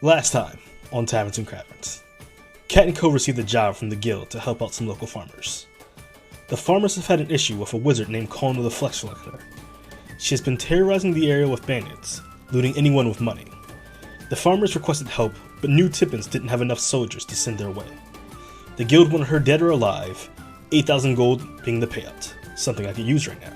Last time on Taverns and Caverns, Cat and Co. received a job from the guild to help out some local farmers. The farmers have had an issue with a wizard named Kona the Flex Collector. She has been terrorizing the area with bandits, looting anyone with money. The farmers requested help, but New Tippins didn't have enough soldiers to send their way. The guild wanted her dead or alive, 8,000 gold being the payout, something I could use right now.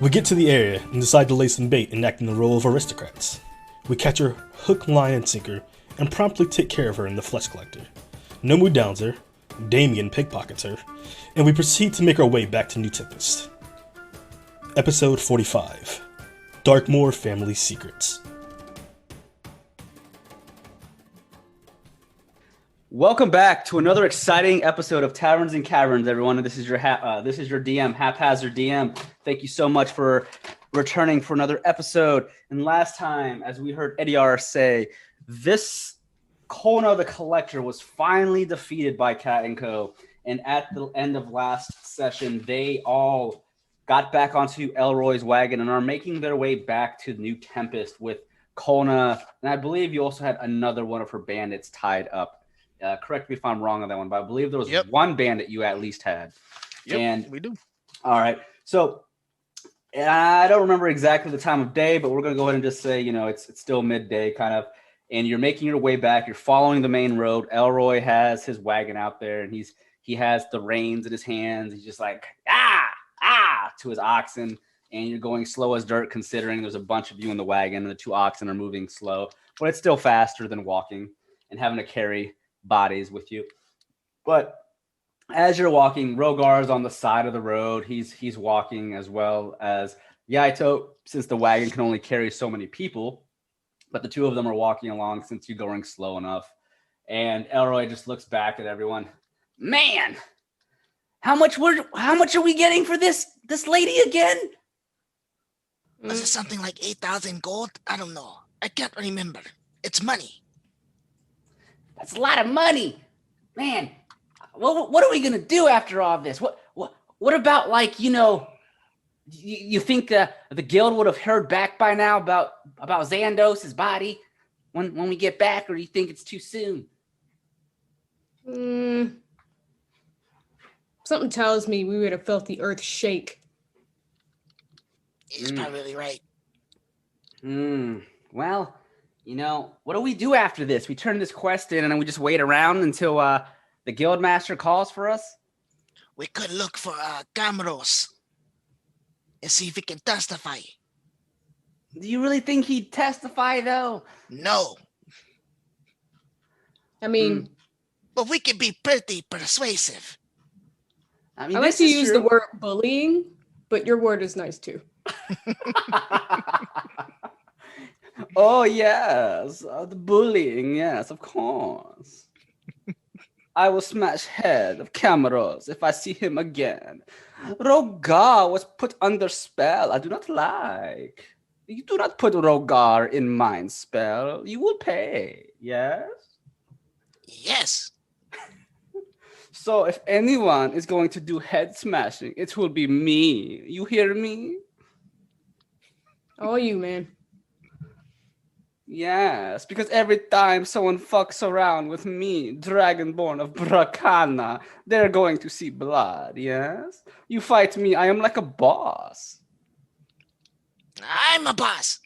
We get to the area and decide to lay some bait and act in the role of aristocrats. We catch her hook, line, and sinker, and promptly take care of her in the Flesh Collector. Nomu downs her, Damien pickpockets her, and we proceed to make our way back to New Tempest. Episode 45, Darkmore Family Secrets. Welcome back to another exciting episode of Taverns and Caverns, everyone. This is your DM, Haphazard DM. Thank you so much for returning for another episode. And last time, as we heard Eddie R say, this Kona the Collector was finally defeated by Cat and Co. And at the end of last session, they all got back onto Elroy's wagon and are making their way back to New Tempest with Kona. And I believe you also had another one of her bandits tied up. Correct me if I'm wrong on that one, but I believe there was one bandit you at least had. Yep, and we do. All right. So I don't remember exactly the time of day, but we're going to go ahead and just say, it's still midday kind of, and you're making your way back. You're following the main road. Elroy has his wagon out there, and he has the reins in his hands. He's just like, to his oxen, and you're going slow as dirt considering there's a bunch of you in the wagon, and the two oxen are moving slow, but it's still faster than walking and having to carry bodies with you. But as you're walking, Rogar's on the side of the road. He's walking, as well as Yaito, since the wagon can only carry so many people. But the two of them are walking along since you're going slow enough. And Elroy just looks back at everyone. Man, how much are we getting for this lady again? Was it something like 8,000 gold? I don't know. I can't remember. It's money. That's a lot of money, man. What are we gonna do after all this? What about, like, you think the guild would have heard back by now about Xandos' body when we get back, or do you think it's too soon? Something tells me we would have felt the earth shake. He's probably right. Well, what do we do after this? We turn this quest in and then we just wait around until the guild master calls for us? We could look for Gamros and see if he can testify. Do you really think he'd testify, though? No. I mean... But we can be pretty persuasive. I like to use the word bullying, but your word is nice, too. Oh, yes. The bullying, yes, of course. I will smash head of Camaros if I see him again. Rogar was put under spell. I do not like. You do not put Rogar in mind spell. You will pay, yes? Yes. So if anyone is going to do head smashing, it will be me. You hear me? All you, man. Yes, because every time someone fucks around with me, Dragonborn of Brakana, they're going to see blood, yes? You fight me, I am like a boss. I'm a boss.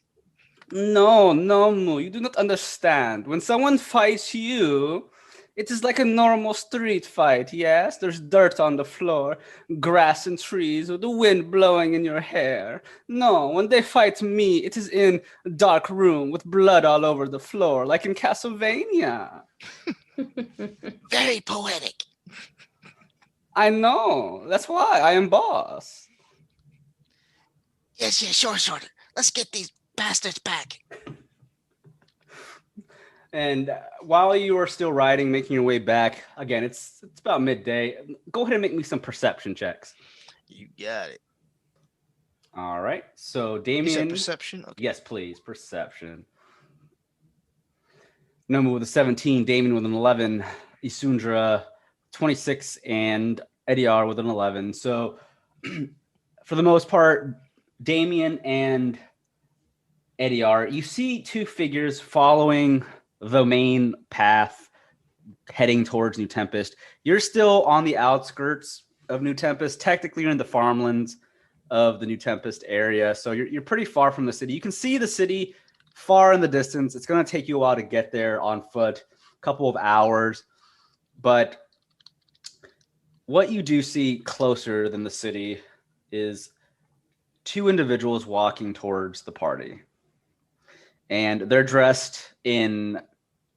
No, Mu, you do not understand. When someone fights you, it is like a normal street fight, yes? There's dirt on the floor, grass and trees, with the wind blowing in your hair. No, when they fight me, it is in a dark room with blood all over the floor, like in Castlevania. Very poetic. I know. That's why I am boss. Yes, sure. Let's get these bastards back. And while you are still riding, making your way back, again, it's about midday. Go ahead and make me some perception checks. You got it. All right. So, Damien. You said perception? Okay. Yes, please. Perception. Nomu with a 17, Damien with an 11, Isundra 26, and Ediar with an 11. So, for the most part, Damien and Ediar, you see two figures following the main path heading towards New Tempest. You're still on the outskirts of New Tempest. Technically, you're in the farmlands of the New Tempest area, so you're pretty far from the city. You can see the city far in the distance. It's going to take you a while to get there on foot, a couple of hours, but what you do see closer than the city is two individuals walking towards the party, and they're dressed in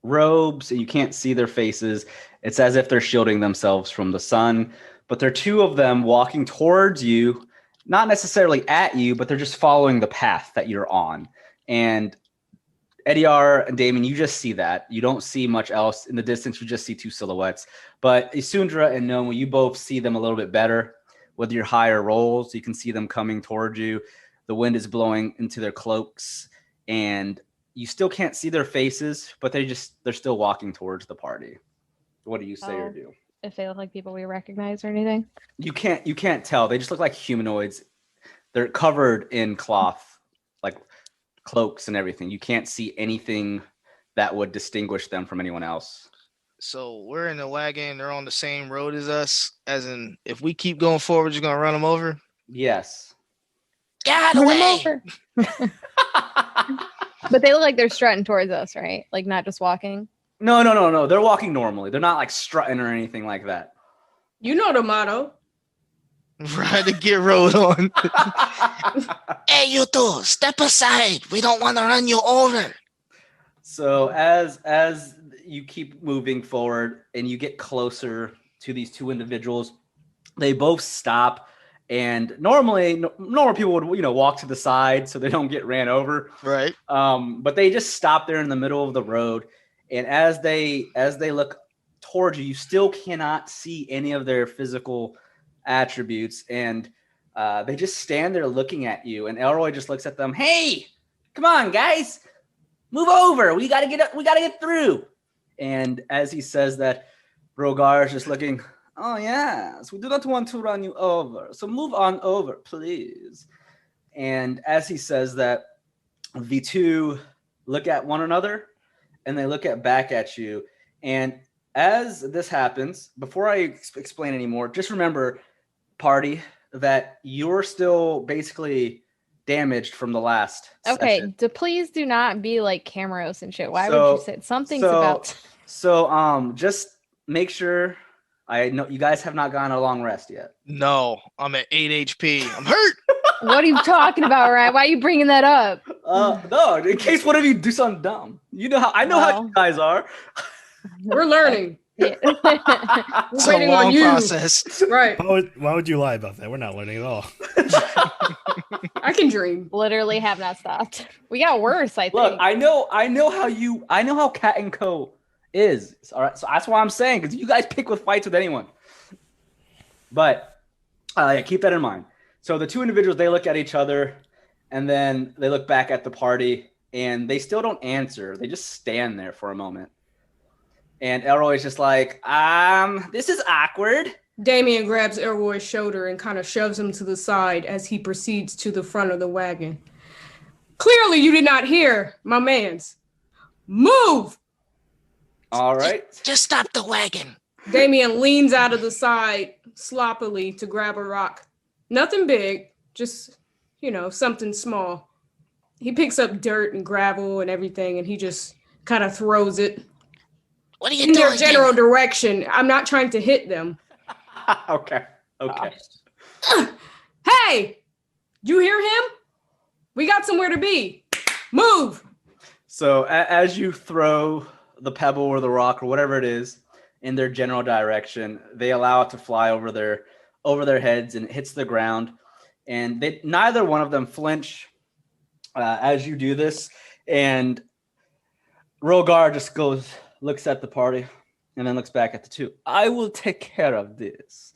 robes. You can't see their faces. It's as if they're shielding themselves from the sun, but there are two of them walking towards you, not necessarily at you, but they're just following the path that you're on. And Ediar and Damon, you just see that. You don't see much else in the distance. You just see two silhouettes. But Isundra and Noma, you both see them a little bit better with your higher rolls. You can see them coming towards you. The wind is blowing into their cloaks, and you still can't see their faces, but they're still walking towards the party. What do you say or do? If they look like people we recognize or anything? You can't tell. They just look like humanoids. They're covered in cloth, like cloaks and everything. You can't see anything that would distinguish them from anyone else. So we're in the wagon. They're on the same road as us. As in, if we keep going forward, you're gonna run them over. Yes. Get away! But they look like they're strutting towards us, right? Like not just walking. No. They're walking normally. They're not like strutting or anything like that. You know the motto. Right to get rode on. Hey, you two, step aside. We don't want to run you over. So as you keep moving forward and you get closer to these two individuals, they both stop. And normally normal people would, walk to the side so they don't get ran over. Right. But they just stop there in the middle of the road. And as they look towards you, you still cannot see any of their physical attributes. And they just stand there looking at you. And Elroy just looks at them. Hey, come on, guys, move over. We got to get through. And as he says that, Rogar is just looking. Oh, yes, we do not want to run you over. So move on over, please. And as he says that, the two look at one another and they look back at you. And as this happens, before I explain anymore, just remember, party, that you're still basically damaged from the last session. Please do not be like Camaros and shit. Why would you say something's about? So just make sure. I know you guys have not gotten a long rest yet. No, I'm at 8 HP. I'm hurt. What are you talking about, Ryan? Why are you bringing that up? No, in case one of you do something dumb. You know how how you guys are. We're learning. Yeah. It's a long process. Right. Why would you lie about that? We're not learning at all. I can dream. Literally have not stopped. We got worse, I think. Look, I know how Cat and Co is. All right. So that's why I'm saying, because you guys pick with fights with anyone. But keep that in mind. So the two individuals, they look at each other and then they look back at the party and they still don't answer. They just stand there for a moment. And Elroy's just like, this is awkward. Damien grabs Elroy's shoulder and kind of shoves him to the side as he proceeds to the front of the wagon. Clearly you did not hear my man's. Move! All right. Just stop the wagon. Damien leans out of the side sloppily to grab a rock. Nothing big, just, something small. He picks up dirt and gravel and everything, and he just kind of throws it. What are you in doing? Their general direction. I'm not trying to hit them. Okay. Hey, you hear him? We got somewhere to be. Move. So as you throw the pebble or the rock or whatever it is in their general direction, they allow it to fly over their heads and it hits the ground. And neither one of them flinch as you do this. And Rogar just looks at the party and then looks back at the two. I will take care of this.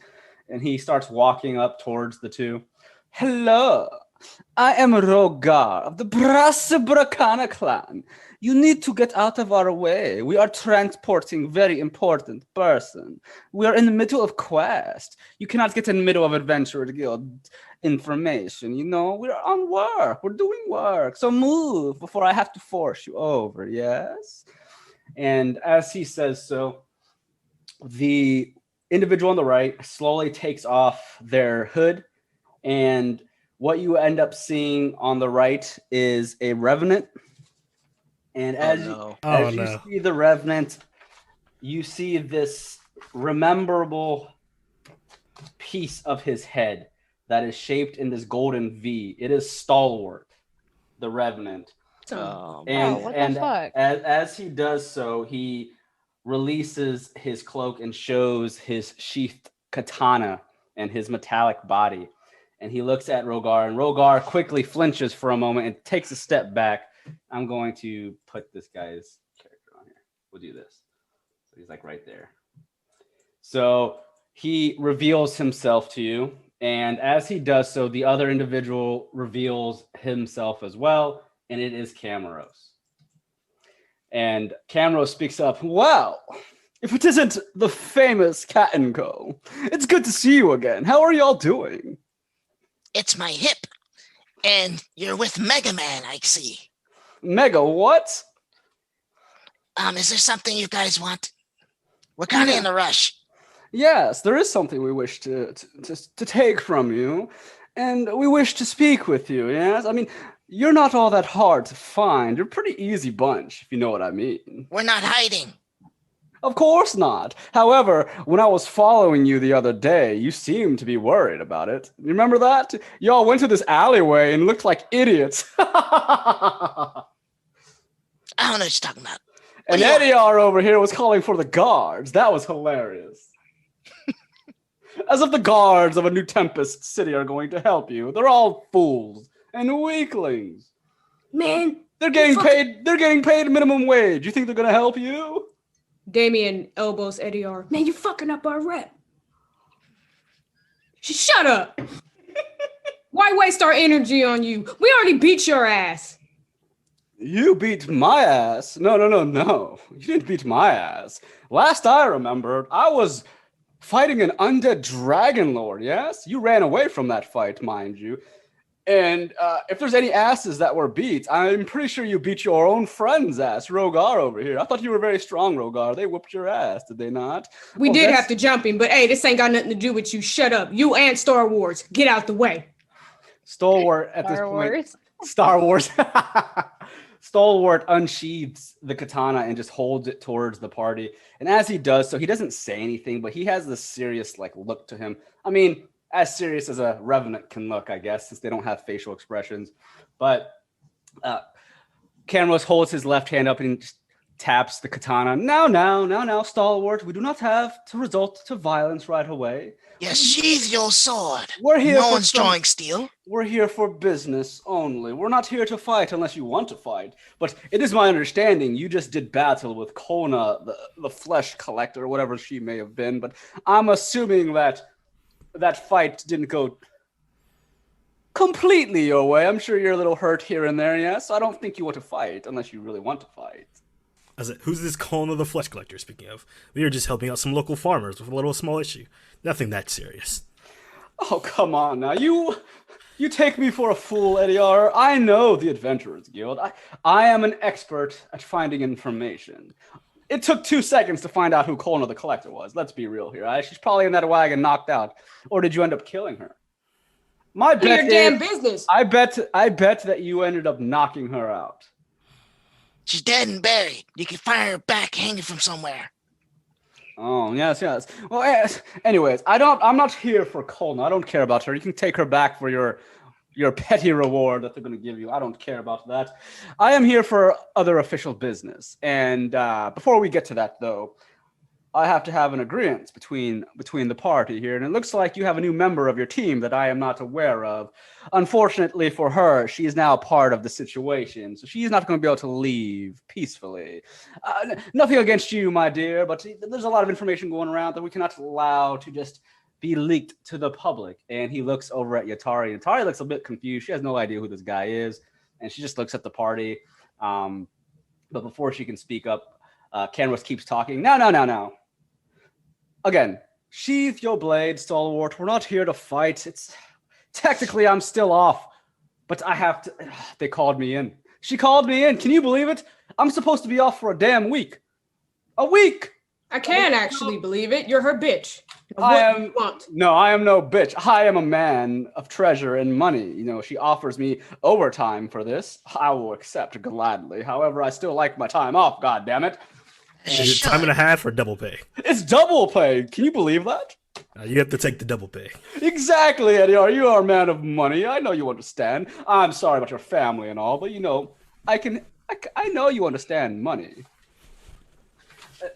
And he starts walking up towards the two. Hello, I am Rogar of the Brasabrakana clan. You need to get out of our way. We are transporting very important person. We are in the middle of quest. You cannot get in the middle of Adventurer Guild information. We're on work. We're doing work. So move before I have to force you over, yes? And as he says so, the individual on the right slowly takes off their hood, and what you end up seeing on the right is a revenant. And as no. you see the revenant, you see this rememberable piece of his head that is shaped in this golden V. It is Stalwart, the revenant. What the fuck? As he does so, he releases his cloak and shows his sheathed katana and his metallic body. And he looks at Rogar, and Rogar quickly flinches for a moment and takes a step back. I'm going to put this guy's character on here. We'll do this. So he's like right there. So he reveals himself to you. And as he does so, the other individual reveals himself as well. And it is Camaros. And Camaros speaks up. Well, if it isn't the famous Cat & Co., it's good to see you again. How are y'all doing? It's my hip. And you're with Mega Man, I see. Mega what? Is there something you guys want? We're kind of in a rush. Yes, there is something we wish to take from you, and we wish to speak with you, yes? I mean, you're not all that hard to find. You're a pretty easy bunch, if you know what I mean. We're not hiding. Of course not. However, when I was following you the other day, you seemed to be worried about it. You remember that? Y'all went to this alleyway and looked like idiots. I don't know what you're talking about. And Eddie R over here was calling for the guards. That was hilarious. As if the guards of a new Tempest city are going to help you. They're all fools and weaklings. Man, they're getting paid minimum wage. You think they're gonna help you? Damien elbows Eddie R. Man, you fucking up our rep. Shut up. Why waste our energy on you? We already beat your ass. You beat my ass? No. You didn't beat my ass. Last I remembered, I was fighting an undead dragon lord, yes? You ran away from that fight, mind you. And if there's any asses that were beat, I'm pretty sure you beat your own friend's ass, Rogar over here. I thought you were very strong, Rogar. They whooped your ass, did they not? We did have to jump him, but hey, this ain't got nothing to do with you. Shut up. You and Star Wars. Get out the way. Stalwart at this point. Star Wars. Stalwart unsheathes the katana and just holds it towards the party. And as he does so, he doesn't say anything, but he has this serious look to him. I mean, as serious as a revenant can look, I guess, since they don't have facial expressions. But Camaros holds his left hand up and just taps the katana. Now, Stalwart, we do not have to resort to violence right away. Yes, sheathe your sword. We're here. No one's drawing steel. We're here for business only. We're not here to fight unless you want to fight. But it is my understanding you just did battle with Kona, the flesh collector, whatever she may have been. But I'm assuming that fight didn't go completely your way. I'm sure you're a little hurt here and there, yes? So I don't think you want to fight unless you really want to fight. Who's this Kona the flesh collector, speaking of? We were just helping out some local farmers with a little small issue. Nothing that serious. Oh, come on now. You take me for a fool, Eddie R. I know the Adventurers Guild. I am an expert at finding information. It took 2 seconds to find out who Kona the Collector was. Let's be real here. She's probably in that wagon knocked out. Or did you end up killing her? My bet your damn business. I bet that you ended up knocking her out. She's dead and buried. You can find her back hanging from somewhere. Oh, yes. Well, anyways, I'm not here for Kona. I don't care about her. You can take her back for your petty reward that they're going to give you. I don't care about that. I am here for other official business. And before we get to that, though, I have to have an agreement between the party here. And it looks like you have a new member of your team that I am not aware of. Unfortunately for her, she is now part of the situation. So she's not going to be able to leave peacefully. Nothing against you, my dear, but there's a lot of information going around that we cannot allow to just be leaked to the public. And he looks over at Yatari. Yatari looks a bit confused. She has no idea who this guy is. And she just looks at the party. But before she can speak up, Camaros keeps talking. No. Again, sheath your blade, Stalwart. We're not here to fight. Technically, I'm still off. But I have to... They called me in. She called me in. Can you believe it? I'm supposed to be off for a damn week. A week. I can't actually believe it. You're her bitch. I do you want? No, I am no bitch. I am a man of treasure and money. You know, she offers me overtime for this. I will accept gladly. However, I still like my time off, God damn it. Is it time and a half or double pay? It's double pay. Can you believe that? You have to take the double pay. Exactly, Eddie. You are a man of money. I know you understand. I'm sorry about your family and all, but you know, I know you understand money.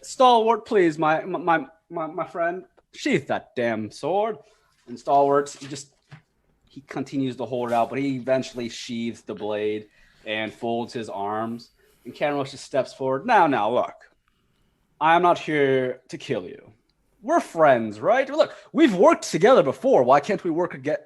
Stalwart, please, my friend, sheath that damn sword. And Stalwart, he continues to hold it out, but he eventually sheathes the blade and folds his arms. And Canros just steps forward. Now, look. I am not here to kill you. We're friends, right? Look, we've worked together before. Why can't we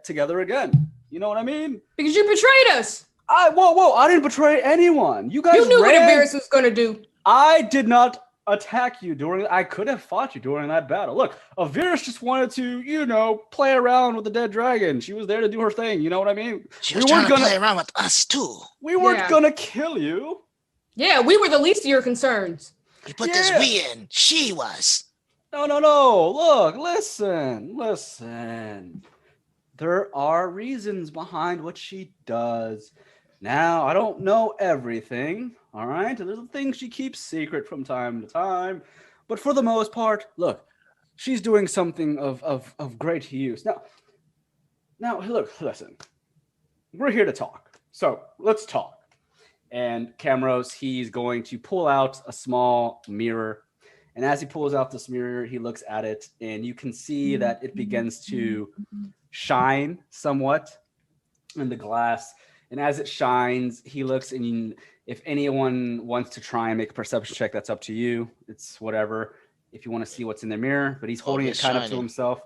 together again? You know what I mean? Because you betrayed us. Whoa! I didn't betray anyone. You guys. You knew what Avirus was gonna do. I did not attack you I could have fought you during that battle. Look, Avirus just wanted to, play around with the dead dragon. She was there to do her thing. You know what I mean? She was trying to play around with us too. We weren't gonna kill you. Yeah, we were the least of your concerns. You put this we in. She was. No. Look, listen. There are reasons behind what she does. Now, I don't know everything, all right? There's things she keeps secret from time to time. But for the most part, look, she's doing something of great use. Now, look, listen. We're here to talk. So let's talk. And Camrose, he's going to pull out a small mirror. And as he pulls out this mirror, he looks at it, and you can see that it begins to shine somewhat in the glass. And as it shines, he looks, and if anyone wants to try and make a perception check, that's up to you. It's whatever. If you want to see what's in the mirror, but he's holding it kind of to himself.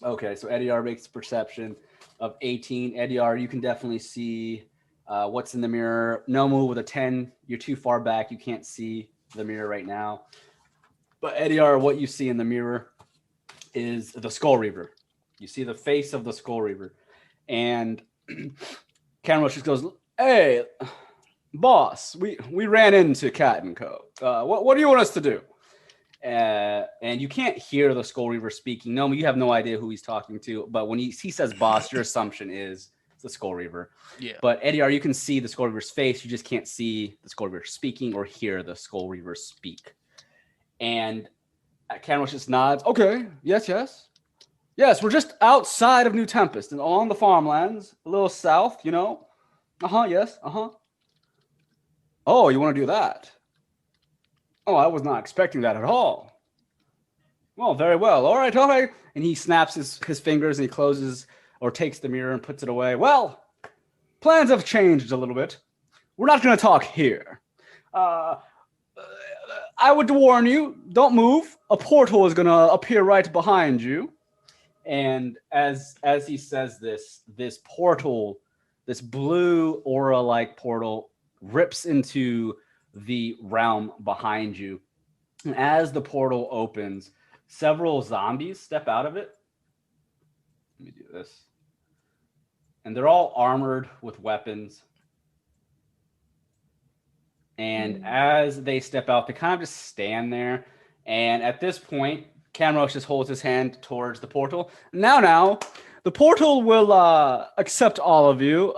Okay, so Eddie R makes a perception of 18. Eddie R, you can definitely see what's in the mirror. Nomu with a 10, you're too far back. You can't see the mirror right now. But Eddie R, what you see in the mirror is the Skull Reaver. You see the face of the Skull Reaver. And Camrose just goes, "Hey, boss, we ran into Cat and Co. What do you want us to do?" And you can't hear the Skull Reaver speaking. No, you have no idea who he's talking to. But when he says boss, your assumption is it's the Skull Reaver. Yeah. But Eddie R, you can see the Skull Reaver's face. You just can't see the Skull Reaver speaking or hear the Skull Reaver speak. And Camrose just nods. Okay, yes. Yes, we're just outside of New Tempest and on the farmlands, a little south, yes. Oh, you want to do that? Oh, I was not expecting that at all. Well, very well. All right. And he snaps his fingers and he closes or takes the mirror and puts it away. Well, plans have changed a little bit. We're not going to talk here. I would warn you, don't move. A portal is going to appear right behind you. And as he says this portal, this blue aura-like portal rips into the realm behind you. And as the portal opens, several zombies step out of it. Let me do this. And they're all armored with weapons. And as they step out, they kind of just stand there. And at this point, Camrose just holds his hand towards the portal. Now, the portal will accept all of you.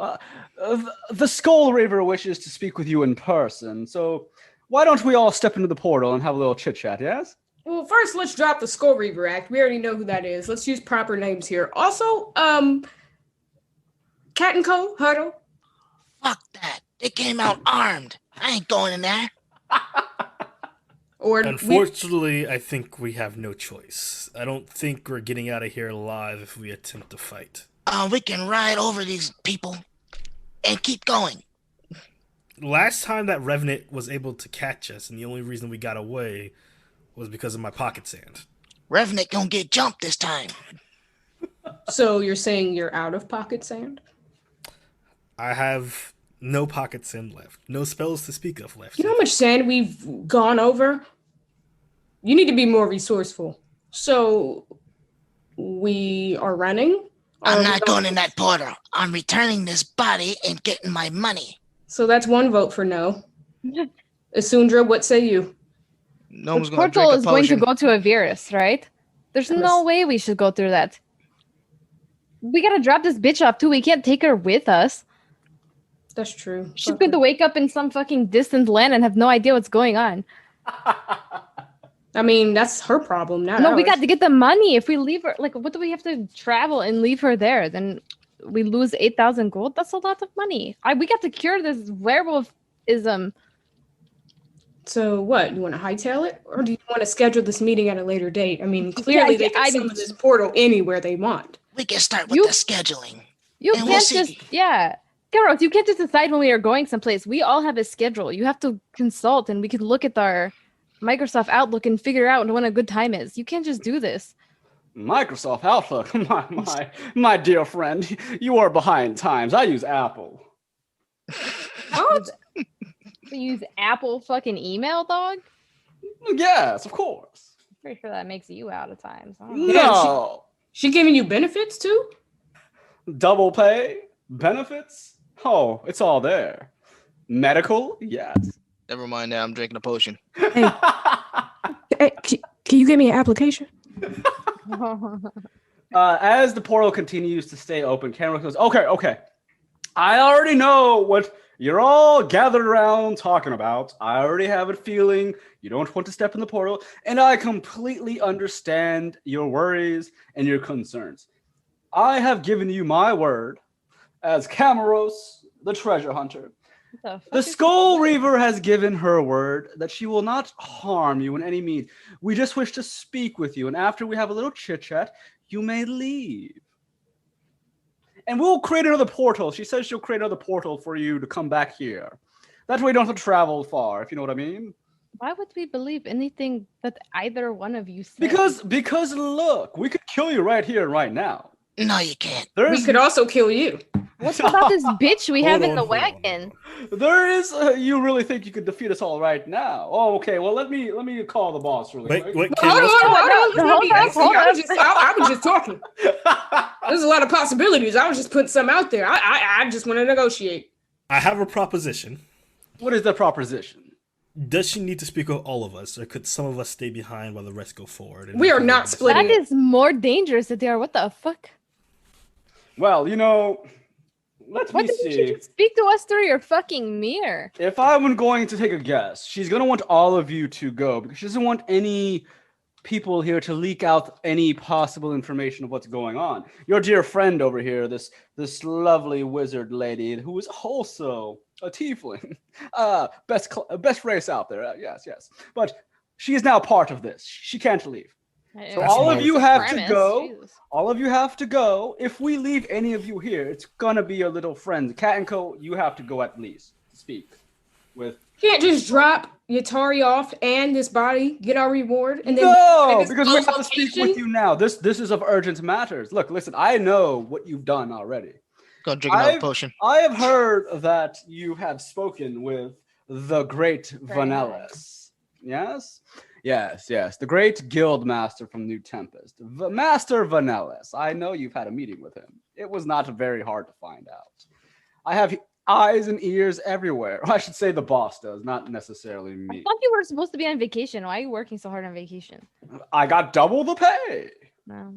The Skull Reaver wishes to speak with you in person. So why don't we all step into the portal and have a little chit-chat, yes? Well, first, let's drop the Skull Reaver Act. We already know who that is. Let's use proper names here. Also, Cat and Co. Huddle. Fuck that. They came out armed. I ain't going in there. Unfortunately, I think we have no choice. I don't think we're getting out of here alive if we attempt to fight. We can ride over these people and keep going. Last time that Revenant was able to catch us, and the only reason we got away was because of my pocket sand. Revenant gonna get jumped this time. So you're saying you're out of pocket sand? I have no pocket sand left. No spells to speak of left. You know how much sand we've gone over? You need to be more resourceful. So we are running? I'm not going in that portal. I'm returning this body and getting my money. So that's one vote for no. Asundra, what say you? No The one's gonna portal drink a is going to potion. go to Avirus, right? There's no way we should go through that. We gotta drop this bitch off too. We can't take her with us. That's true. She's going to wake up in some fucking distant land and have no idea what's going on. I mean, that's her problem, not No, ours. we got to get the money. If we leave her, like, what do we have to travel and leave her there? Then we lose 8,000 gold. That's a lot of money. We got to cure this werewolfism. So what? You want to hightail it, or do you want to schedule this meeting at a later date? I mean, clearly they can summon this portal anywhere they want. We can start with the scheduling. You and can't Garroth, you can't just decide when we are going someplace. We all have a schedule. You have to consult, and we can look at our Microsoft Outlook and figure out when a good time is. You can't just do this. Microsoft Outlook, my dear friend, you are behind times. I use Apple. What? You use Apple fucking email, dog? Yes, of course. Pretty sure that makes you out of time. So No. She giving you benefits too? Double pay? Benefits? Oh, it's all there. Medical? Yes. Never mind that. I'm drinking a potion. Hey, can you give me an application? As the portal continues to stay open, Cameron goes, okay. I already know what you're all gathered around talking about. I already have a feeling you don't want to step in the portal, and I completely understand your worries and your concerns. I have given you my word as Camaros, the treasure hunter. The Skull Reaver has given her word that she will not harm you in any means. We just wish to speak with you, and after we have a little chit-chat, you may leave. And we'll create another portal. She says she'll create another portal for you to come back here. That way you don't have to travel far, if you know what I mean. Why would we believe anything that either one of you said? Because look, we could kill you right here and right now. No, you can't. We could also kill you. What about this bitch we have in the wagon? There is. You really think you could defeat us all right now? Oh, okay. Well, let me call the boss really quick. Wait, Hold on. I was just talking. There's a lot of possibilities. I was just putting some out there. I just want to negotiate. I have a proposition. What is the proposition? Does she need to speak with all of us, or could some of us stay behind while the rest go forward? We are not splitting. That is more dangerous than they are. What the fuck? Well, you know, let me see. Didn't you just speak to us through your fucking mirror? If I'm going to take a guess, she's going to want all of you to go because she doesn't want any people here to leak out any possible information of what's going on. Your dear friend over here, this lovely wizard lady who is also a tiefling, best race out there. Yes. But she is now part of this. She can't leave. So all of you have to go. Jesus. All of you have to go. If we leave any of you here, it's gonna be your little friends. Cat and Co, you have to go at least to speak with. You can't just drop Yatari off and this body, get our reward, and then because we have to speak with you now. This is of urgent matters. Look, listen, I know what you've done already. Go drink another potion. I have heard that you have spoken with the great Vanellis. Yes? Yes, the great guild master from New Tempest, Master Vanellis. I know you've had a meeting with him. It was not very hard to find out. I have eyes and ears everywhere. I should say the boss does, not necessarily me. I thought you were supposed to be on vacation. Why are you working so hard on vacation? I got double the pay. No,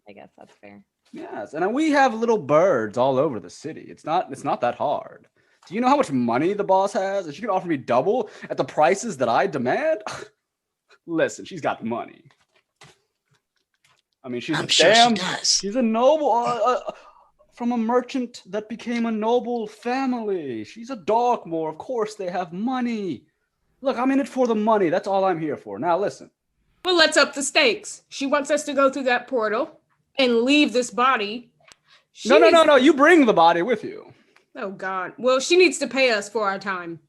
I guess that's fair. Yes, and we have little birds all over the city. It's not that hard. Do you know how much money the boss has? If she could offer me double at the prices that I demand. Listen, she's got money. I mean, she's she's a noble, from a merchant that became a noble family. She's a Darkmore. Of course, they have money. Look, I'm in it for the money. That's all I'm here for. Now, listen. Well, let's up the stakes. She wants us to go through that portal and leave this body. No. You bring the body with you. Oh, God. Well, she needs to pay us for our time.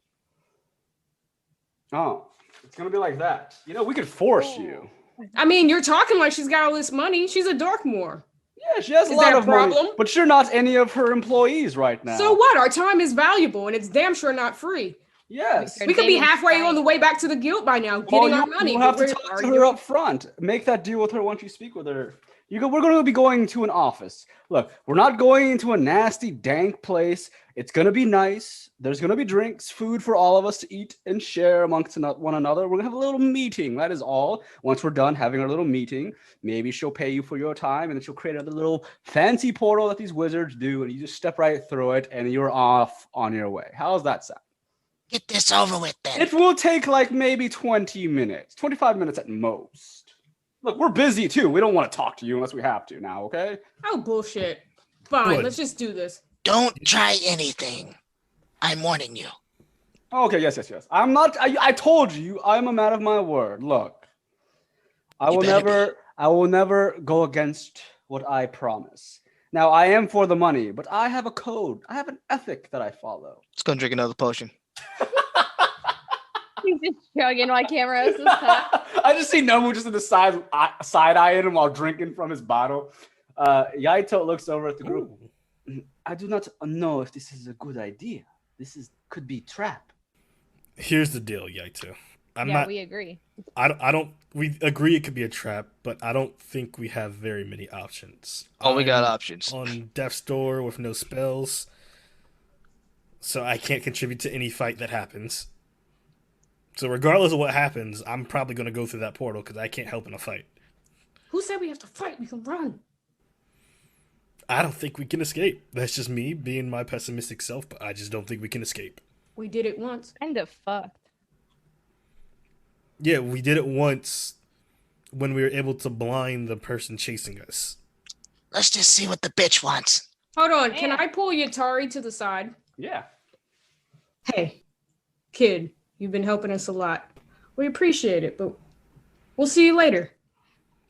Oh. It's going to be like that. You know, we could force you. I mean, you're talking like she's got all this money. She's a Darkmore. Yeah, she has a lot of money. But you're not any of her employees right now. So what? Our time is valuable, and it's damn sure not free. Yes. We could be halfway on the way back to the guild by now, getting our money. You'll have to talk to her up front. Make that deal with her once you speak with her. We're going to be going to an office. Look, we're not going into a nasty, dank place. It's going to be nice. There's going to be drinks, food for all of us to eat and share amongst one another. We're going to have a little meeting. That is all. Once we're done having our little meeting, maybe she'll pay you for your time, and then she'll create another little fancy portal that these wizards do, and you just step right through it, and you're off on your way. How's that sound? Get this over with then. It will take like maybe 20 minutes, 25 minutes at most. Look, we're busy too. We don't want to talk to you unless we have to now, okay? Oh, bullshit. Fine, Good. let's just do this. Don't try anything. I'm warning you. Okay, yes. I'm not, I told you, I'm a man of my word. Look, I You will never go against what I promise. Now, I am for the money, but I have a code. I have an ethic that I follow. Let's go drink another potion. He's just chugging while camera is stuff. I just see Nomu just in the side-eyeing him while drinking from his bottle. Yaito looks over at the group. Ooh. I do not know if this is a good idea. Could be trap. Here's the deal, Yaito. We agree. We agree it could be a trap, but I don't think we have very many options. Oh, we got I'm options. on death's door with no spells, so I can't contribute to any fight that happens. So regardless of what happens, I'm probably going to go through that portal because I can't help in a fight. Who said we have to fight? We can run. I don't think we can escape. That's just me being my pessimistic self, but I just don't think we can escape. We did it once. Kind of fucked. Yeah, we did it once when we were able to blind the person chasing us. Let's just see what the bitch wants. Hold on, can Yeah. I pull Yatari to the side? Yeah. Hey, kid, you've been helping us a lot. We appreciate it, but we'll see you later.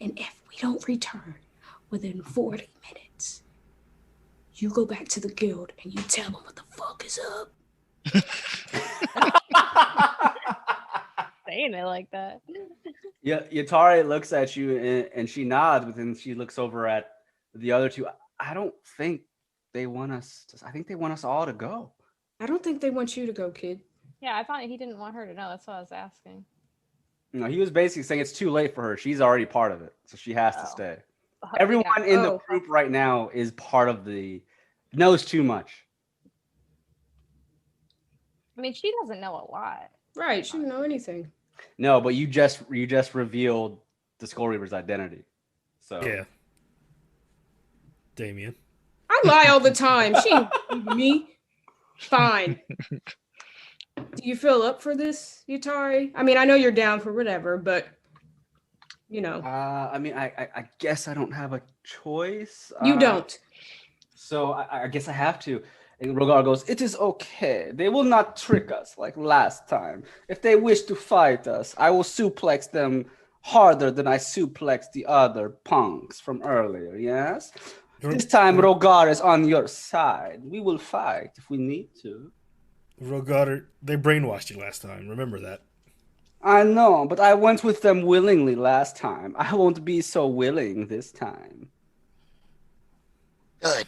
And if we don't return within 40 minutes, you go back to the guild and you tell them what the fuck is up. Saying it like that. Yeah, Yatari looks at you and she nods, but then she looks over at the other two. I don't think they want us I think they want us all to go. I don't think they want you to go, kid. Yeah, I thought he didn't want her to know. That's what I was asking. No, he was basically saying it's too late for her. She's already part of it, so she has to stay. Oh, Everyone yeah. in the Oh. group right now is part of knows too much. I mean, she doesn't know a lot. Right, she didn't know anything. No, but you just revealed the Skull Reaper's identity. So Yeah. Damien. I lie all the time. She ain't believe me. Fine. Do you feel up for this, Yatari? I mean, I know you're down for whatever, but you know, I mean, I guess I don't have a choice. you don't. So I guess I have to. And Rogar goes, "It is okay. They will not trick us like last time. If they wish to fight us, I will suplex them harder than I suplexed the other punks from earlier, yes? This time Rogar is on your side. We will fight if we need to." Rogar, they brainwashed you last time. Remember that. I know, but I went with them willingly last time. I won't be so willing this time. Good.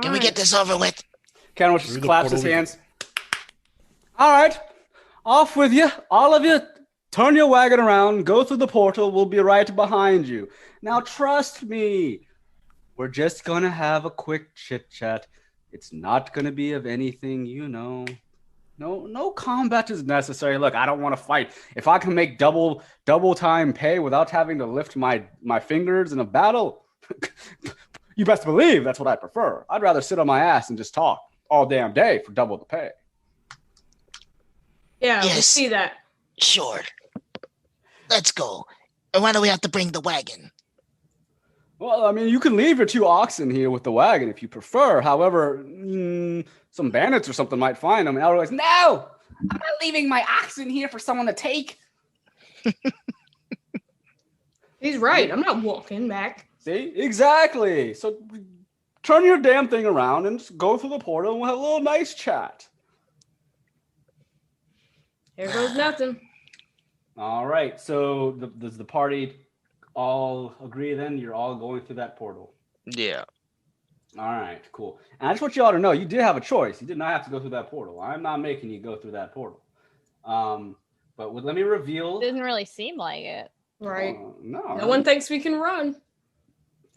Can we get this over with? Kenrich Through just the claps his portal we hands. All right, off with you. All of you, turn your wagon around, go through the portal. We'll be right behind you. Now, trust me. We're just going to have a quick chit-chat. It's not going to be of anything, you know. No combat is necessary. Look, I don't want to fight. If I can make double time pay without having to lift my fingers in a battle, you best believe that's what I prefer. I'd rather sit on my ass and just talk all damn day for double the pay. Yeah, we Yes. see that. Sure. Let's go. And why do we have to bring the wagon? Well, I mean, you can leave your 2 oxen here with the wagon if you prefer. However, some bandits or something might find them. And Elroy's, "No! I'm not leaving my oxen here for someone to take." He's right. I'm not walking back. See? Exactly. So turn your damn thing around and just go through the portal and we'll have a little nice chat. Here goes nothing. All right. So does the party all agree then? You're all going through that portal. Yeah. All right, cool. And I just want you all to know you did have a choice. You did not have to go through that portal. I'm not making you go through that portal. But let me reveal. It doesn't really seem like it. Right. No. No one thinks we can run.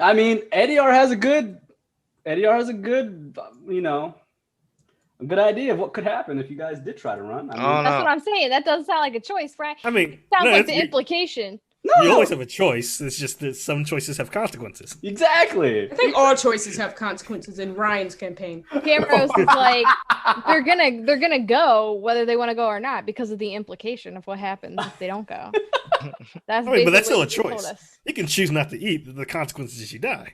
I mean, ADR has a good, you know, a good idea of what could happen if you guys did try to run. I mean, Oh That's what no. I'm saying. That doesn't sound like a choice, right? I mean, Sounds no, like the you, implication. you no, always have a choice. It's just that some choices have consequences. exactly. I think all choices have consequences in Ryan's campaign. Camrose is like they're gonna go whether they want to go or not because of the implication of what happens if they don't go. That's I mean, but that's still basically a what you told choice. us. You can choose not to eat. The consequences is you die.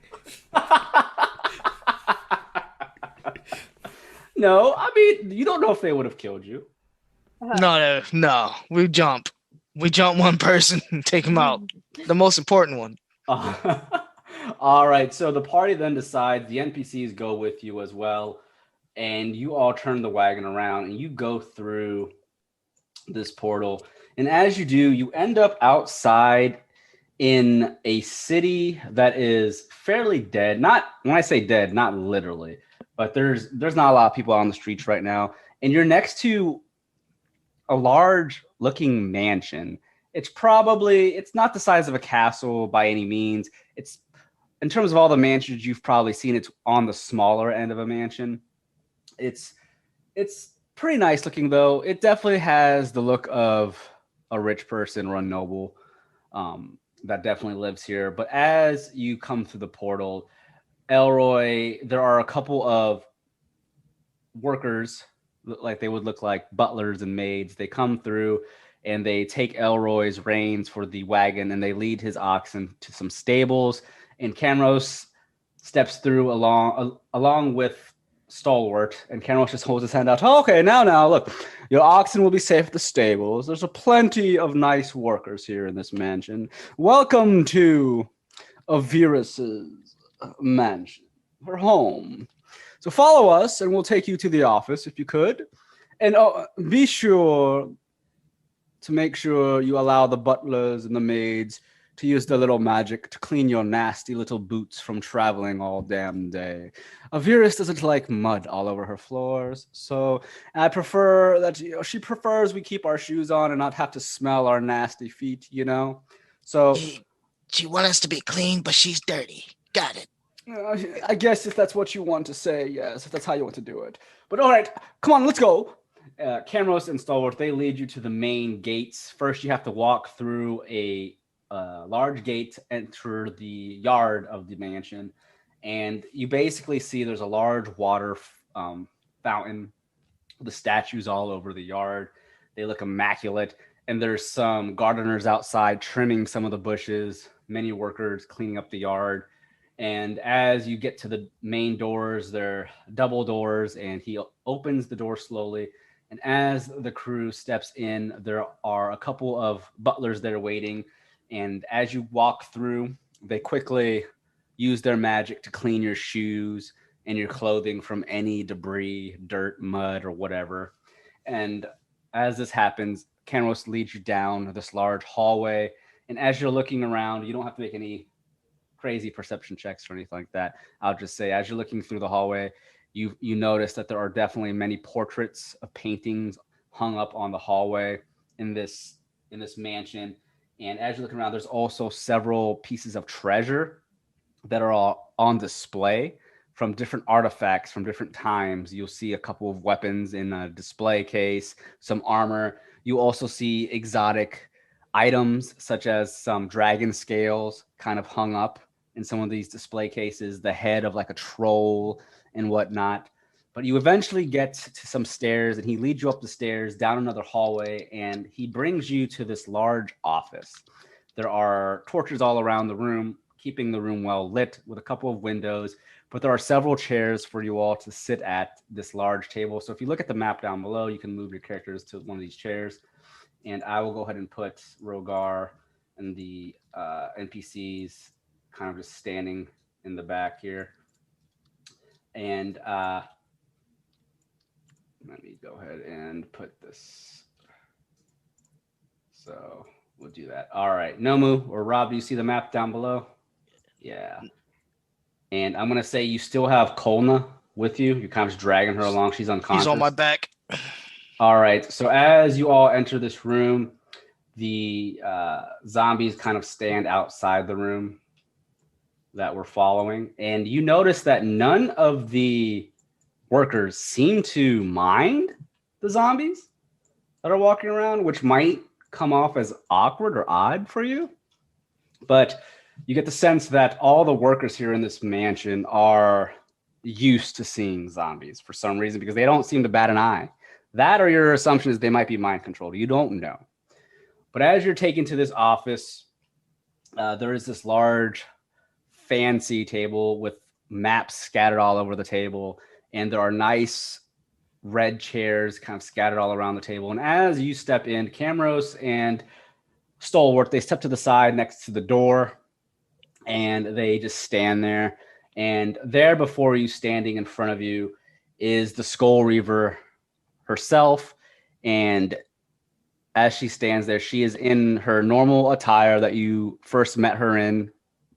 No, I mean, you don't know if they would have killed you. No. We jump. We jump one person and take him out. The most important one. All right, so the party then decides the NPCs go with you as well, and you all turn the wagon around and you go through this portal. And as you do, you end up outside in a city that is fairly dead. Not when I say dead, not literally, but there's not a lot of people on the streets right now. And you're next to a large looking mansion. It's not the size of a castle by any means. It's in terms of all the mansions you've probably seen, it's on the smaller end of a mansion. It's pretty nice looking though. It definitely has the look of a rich person or a noble that definitely lives here. But as you come through the portal, Elroy, there are a couple of workers, like they would look like butlers and maids. They come through and they take Elroy's reins for the wagon and they lead his oxen to some stables. And Camrose steps through along with Stalwart, and Camrose just holds his hand out. Oh, okay, now look, your oxen will be safe at the stables. There's a plenty of nice workers here in this mansion. Welcome to Avirus's mansion, her home. So follow us, and we'll take you to the office if you could. And be sure to make sure you allow the butlers and the maids to use their little magic to clean your nasty little boots from traveling all damn day. Avirus doesn't like mud all over her floors, so I prefer that she prefers we keep our shoes on and not have to smell our nasty feet, you know? So She wants us to be clean, but she's dirty. Got it. I guess if that's what you want to say, yes, if that's how you want to do it. But all right, come on, let's go. Camrose and Stalwart, they lead you to the main gates. First, you have to walk through a large gate to enter the yard of the mansion. And you basically see there's a large water fountain, the statues all over the yard. They look immaculate. And there's some gardeners outside trimming some of the bushes, many workers cleaning up the yard. And as you get to the main doors, they're double doors, and he opens the door slowly. And as the crew steps in, there are a couple of butlers there waiting. And as you walk through, they quickly use their magic to clean your shoes and your clothing from any debris, dirt, mud, or whatever. And as this happens, Camrose leads you down this large hallway. And as you're looking around, you don't have to make any crazy perception checks or anything like that. I'll just say, as you're looking through the hallway, you notice that there are definitely many portraits of paintings hung up on the hallway in this mansion. And as you're looking around, there's also several pieces of treasure that are all on display from different artifacts from different times. You'll see a couple of weapons in a display case, some armor. You also see exotic items such as some dragon scales kind of hung up in some of these display cases, the head of like a troll and whatnot. But you eventually get to some stairs, and he leads you up the stairs, down another hallway, and he brings you to this large office. There are torches all around the room, keeping the room well lit with a couple of windows, but there are several chairs for you all to sit at this large table. So if you look at the map down below, you can move your characters to one of these chairs. And I will go ahead and put Rogar and the NPCs kind of just standing in the back here. And let me go ahead and put this. So we'll do that. All right. Nomu or Rob, do you see the map down below? Yeah. And I'm going to say you still have Kolna with you. You're kind of just dragging her along. She's unconscious. He's on my back. All right. So as you all enter this room, the zombies kind of stand outside the room. that we're following, and you notice that none of the workers seem to mind the zombies that are walking around, which might come off as awkward or odd for you. But you get the sense that all the workers here in this mansion are used to seeing zombies for some reason, because they don't seem to bat an eye. That, or your assumption is they might be mind controlled. You don't know. But as you're taken to this office, there is this large, fancy table with maps scattered all over the table, and there are nice red chairs kind of scattered all around the table. And as you step in, Camrose and Stalwart, they step to the side next to the door, and they just stand there. And there before you, standing in front of you, is the Skull Reaver herself. And as she stands there, she is in her normal attire that you first met her in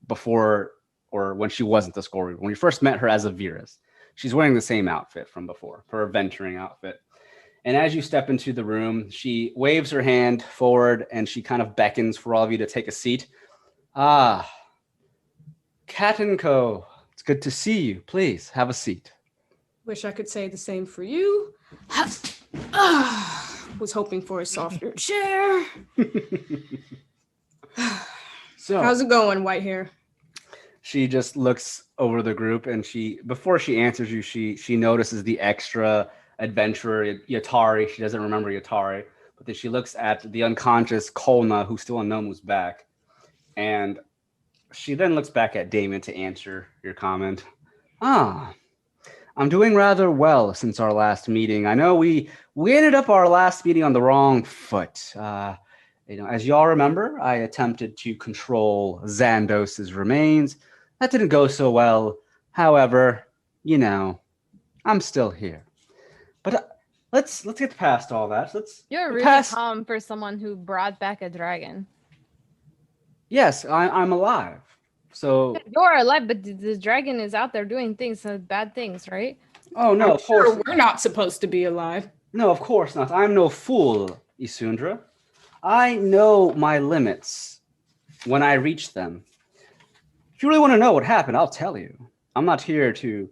before, or when she wasn't the Skull Reaver. When you first met her as a Virus, she's wearing the same outfit from before, her venturing outfit. And as you step into the room, she waves her hand forward and she kind of beckons for all of you to take a seat. Ah, Cat & Co. It's good to see you. Please have a seat. Wish I could say the same for you. Was hoping for a softer chair. So, how's it going, white hair? She just looks over the group, and before she answers you, she notices the extra adventurer Yatari. She doesn't remember Yatari, but then she looks at the unconscious Kolna, who's still on Nomu's back, and she then looks back at Damon to answer your comment. Ah, I'm doing rather well since our last meeting. I know we ended up our last meeting on the wrong foot. As y'all remember, I attempted to control Xandos's remains. That didn't go so well. However, I'm still here. But let's get past all that. You're really calm for someone who brought back a dragon. Yes, I'm alive. So you're alive, but the dragon is out there doing things, bad things, right? Oh no, of course we're not supposed to be alive. No, of course not. I'm no fool, Isundra. I know my limits when I reach them. If you really want to know what happened, I'll tell you. I'm not here to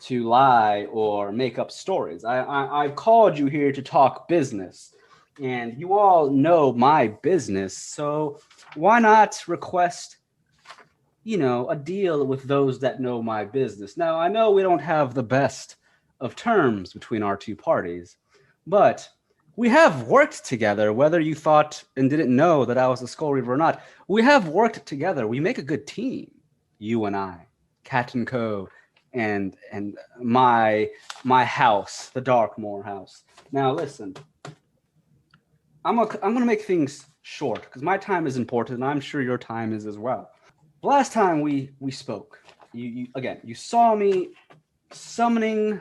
lie or make up stories. I've called you here to talk business, and you all know my business. So why not request, a deal with those that know my business? Now, I know we don't have the best of terms between our two parties, but we have worked together, whether you thought and didn't know that I was a Skull Reaver or not. We have worked together. We make a good team, you and I, Cat & Co., and my house, the Darkmore house. Now, listen, I'm gonna make things short because my time is important, and I'm sure your time is as well. The last time we spoke, you saw me summoning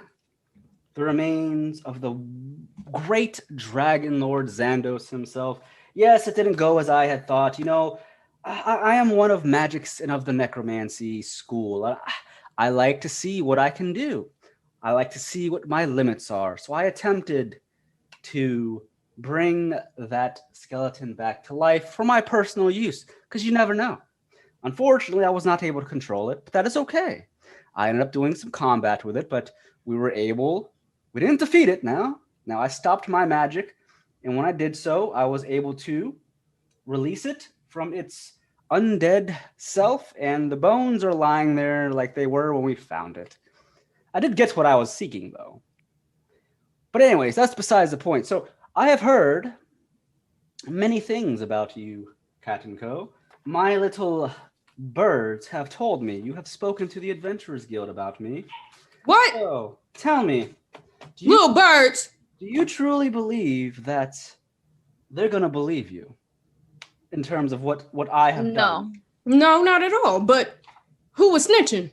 the remains of the great Dragon Lord Xandos himself. Yes, it didn't go as I had thought. I am one of magic's and of the necromancy school. I like to see what I can do. I like to see what my limits are. So I attempted to bring that skeleton back to life for my personal use, because you never know. Unfortunately, I was not able to control it, but that is okay. I ended up doing some combat with it, but we didn't defeat it now. Now I stopped my magic, and when I did so, I was able to release it from its undead self, and the bones are lying there like they were when we found it. I did get what I was seeking, though. But anyways, that's besides the point. So I have heard many things about you, Cat & Co. My little birds have told me you have spoken to the Adventurers Guild about me. What? So tell me, little birds, do you truly believe that they're going to believe you in terms of what I have done? No, not at all. But who was snitching?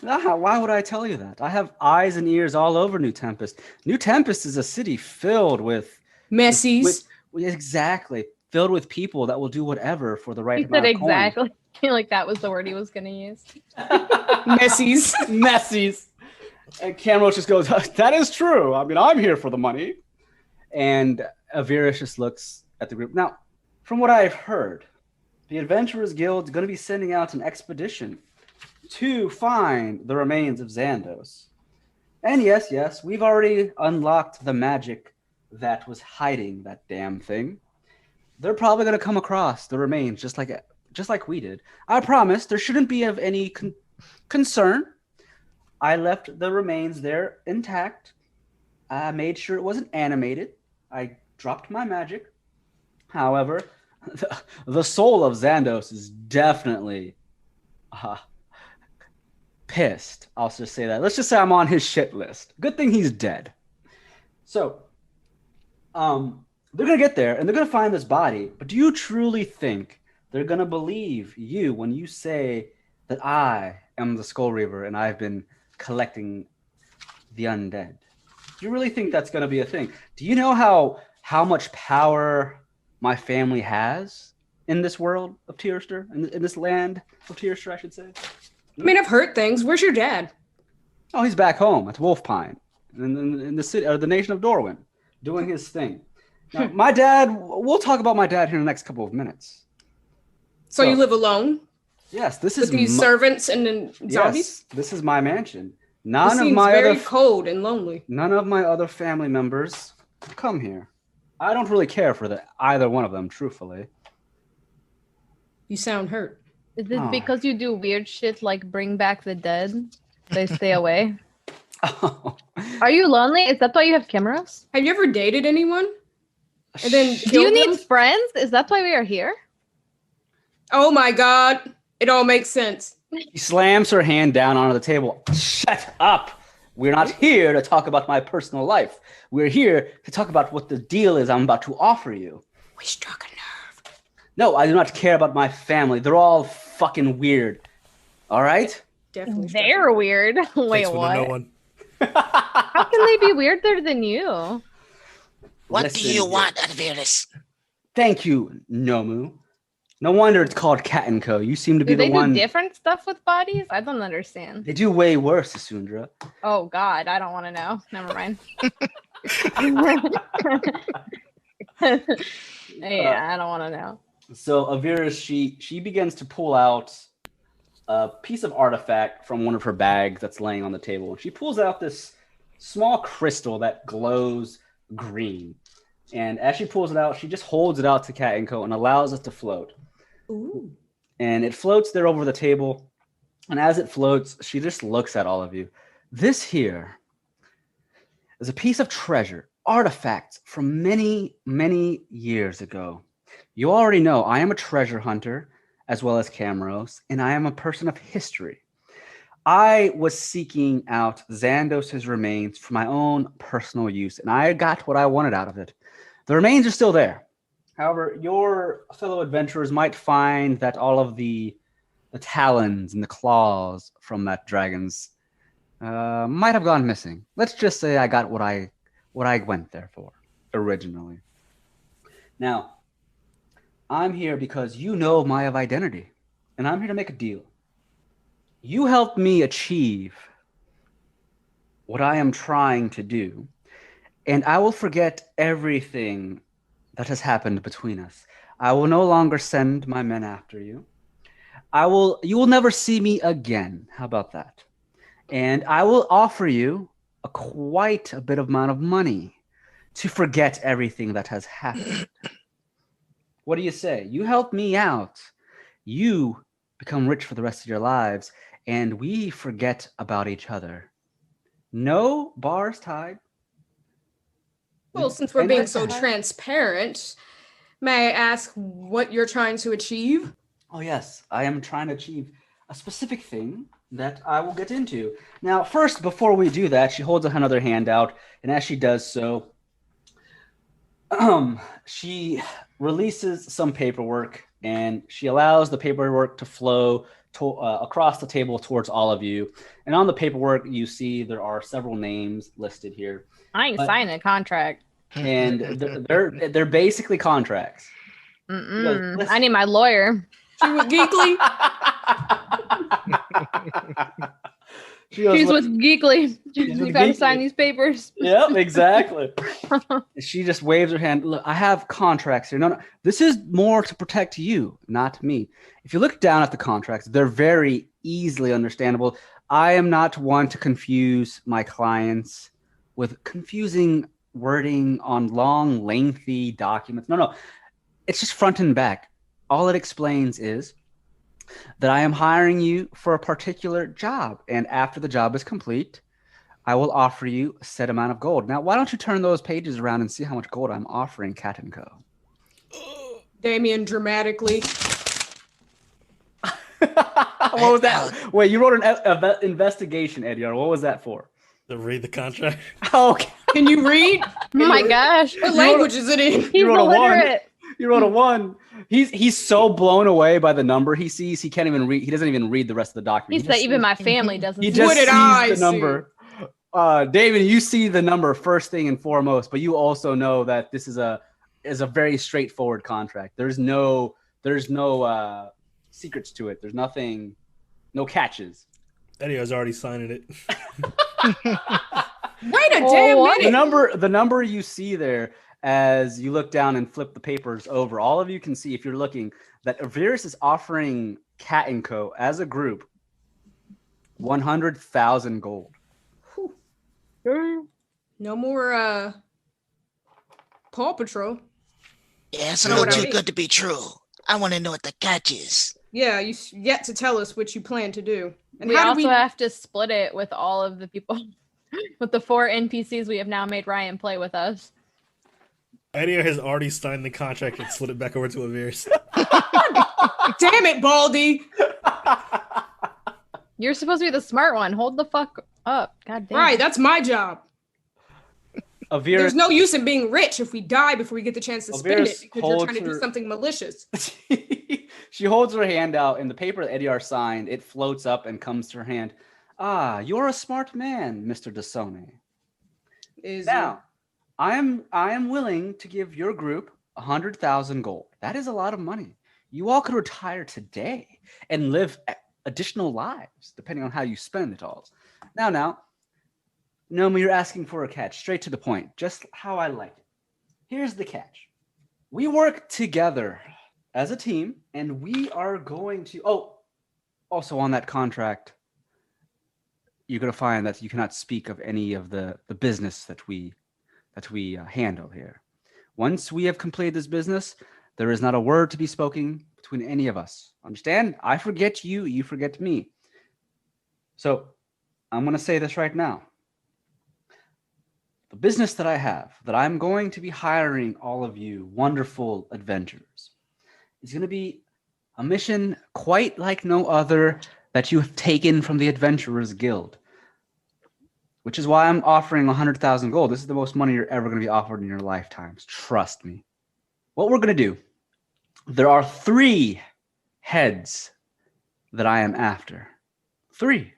Why would I tell you that? I have eyes and ears all over New Tempest. New Tempest is a city filled with messies. Exactly. Filled with people that will do whatever for the right amount of coin. Exactly. I feel like that was the word he was going to use. Messies. Messies. And Camrose just goes, that is true. I mean, I'm here for the money. And Avirus just looks at the group. Now, from what I've heard, The Adventurers Guild is going to be sending out an expedition to find the remains of Xandos. And yes, we've already unlocked the magic that was hiding that damn thing. They're probably going to come across the remains just like we did. I promise there shouldn't be of any concern. I left the remains there intact. I made sure it wasn't animated. I dropped my magic. However, the soul of Xandos is definitely pissed. I'll just say that. Let's just say I'm on his shit list. Good thing he's dead. So, they're going to get there and they're going to find this body. But do you truly think they're going to believe you when you say that I am the Skull Reaver and I've been collecting the undead? Do you really think that's going to be a thing? Do you know how much power my family has in this world of Tyrster, in this land of Tyrster, I should say? I mean, I've heard things. Where's your dad? Oh, he's back home at Wolfpine, in the city or the nation of Dorwyn, doing his thing. Now, my dad. We'll talk about my dad here in the next couple of minutes. So you live alone? Yes, this with is these servants and then zombies. Yes, this is my mansion. It seems very cold and lonely. None of my other family members come here. I don't really care for either one of them, truthfully. You sound hurt. Is this because you do weird shit like bring back the dead? They stay away. Oh. Are you lonely? Is that why you have cameras? Have you ever dated anyone? And then do you need friends? Is that why we are here? Oh my God. It all makes sense. She slams her hand down onto the table. Shut up. We're not here to talk about my personal life. We're here to talk about what the deal is I'm about to offer you. We struck a nerve. No, I do not care about my family. They're all fucking weird. All right? Definitely. They're weird. Wait, what? No one. How can they be weirder than you? What do you want, Adverus? Thank you, Nomu. No wonder it's called Cat & Co. You seem to be the one. Do they do different stuff with bodies? I don't understand. They do way worse, Asundra. Oh, God. I don't want to know. Never mind. Yeah, I don't want to know. So Avirus, she begins to pull out a piece of artifact from one of her bags that's laying on the table. And she pulls out this small crystal that glows green. And as she pulls it out, she just holds it out to Cat & Co. and allows it to float. Ooh. And it floats there over the table. And as it floats, she just looks at all of you. This here is a piece of treasure, artifacts from many, many years ago. You already know I am a treasure hunter as well as Camros, and I am a person of history. I was seeking out Xandos' remains for my own personal use, and I got what I wanted out of it. The remains are still there. However, your fellow adventurers might find that all of the talons and the claws from that dragon's might have gone missing. Let's just say I got what I went there for originally. Now, I'm here because you know my identity, and I'm here to make a deal. You helped me achieve what I am trying to do, and I will forget everything that has happened between us. I will no longer send my men after you. You will never see me again. How about that? And I will offer you quite a bit of amount of money to forget everything that has happened. What do you say? You help me out. You become rich for the rest of your lives, and we forget about each other. No bars tied. Well, since we're being so transparent, may I ask what you're trying to achieve? Oh, yes. I am trying to achieve a specific thing that I will get into. Now, first, before we do that, she holds another hand out, and as she does so, she releases some paperwork, and she allows the paperwork to flow across the table towards all of you. And on the paperwork, you see there are several names listed here. I ain't signing a contract. And they're basically contracts. I need my lawyer. Geekly. She's with Geekly. She's with You gotta Geekly. sign these papers. Yep, exactly. She just waves her hand. Look, I have contracts here. No, this is more to protect you, not me. If you look down at the contracts, they're very easily understandable. I am not one to confuse my clients with confusing wording on long, lengthy documents. No. It's just front and back. All it explains is that I am hiring you for a particular job. And after the job is complete, I will offer you a set amount of gold. Now, why don't you turn those pages around and see how much gold I'm offering Cat & Co. Damien dramatically. What was that? Wait, you wrote an investigation, Edyar. What was that for? To read the contract. Okay. Can you read? Oh my gosh. What language is it in? He's wrote a one. illiterate. You wrote a 1. He's so blown away by the number he sees, he can't even read. He doesn't even read the rest of the document. He said even my family doesn't. He see just What did sees I the see? number. David, you see the number first thing and foremost, but you also know that this is a very straightforward contract. There's no secrets to it. There's nothing, no catches. Eddie was already signing it. Wait a damn what? minute. The number you see there as you look down and flip the papers over, all of you can see, if you're looking, that Avirus is offering Cat & Co. as a group 100,000 gold. No more Paw Patrol. Yeah, it's a Know little what I too mean? good to be true. I want to know what the catch is. Yeah, you yet to tell us what you plan to do. And We how also do we have to split it with all of the people, with the 4 NPCs we have now made Ryan play with us. Eddie has already signed the contract and slid it back over to Avirus. Damn it, Baldy. You're supposed to be the smart one. Hold the fuck up. God damn. Right, that's my job. Avirus, There's no use in being rich if we die before we get the chance to spend Avirus it because you're trying to do holds her- something malicious. she holds her hand out, and the paper that Edyar signed, it floats up and comes to her hand. Ah, you're a smart man, Mr. Dasone. Is Now, I am willing to give your group 100,000 gold. That is a lot of money. You all could retire today and live additional lives, depending on how you spend it all. Now, Noma, you're asking for a catch. Straight to the point, just how I like it. Here's the catch. We work together as a team, and we are going to... Oh, also on that contract, you're going to find that you cannot speak of any of the business that we handle here. Once we have completed this business, there is not a word to be spoken between any of us. Understand? I forget you, you forget me. So I'm going to say this right now. The business that I have, that I'm going to be hiring all of you wonderful adventurers, is going to be a mission quite like no other that you have taken from the Adventurers Guild. Which is why I'm offering 100,000 gold. This is the most money you're ever going to be offered in your lifetimes. Trust me. What we're going to do, there are 3 heads that I am after. 3.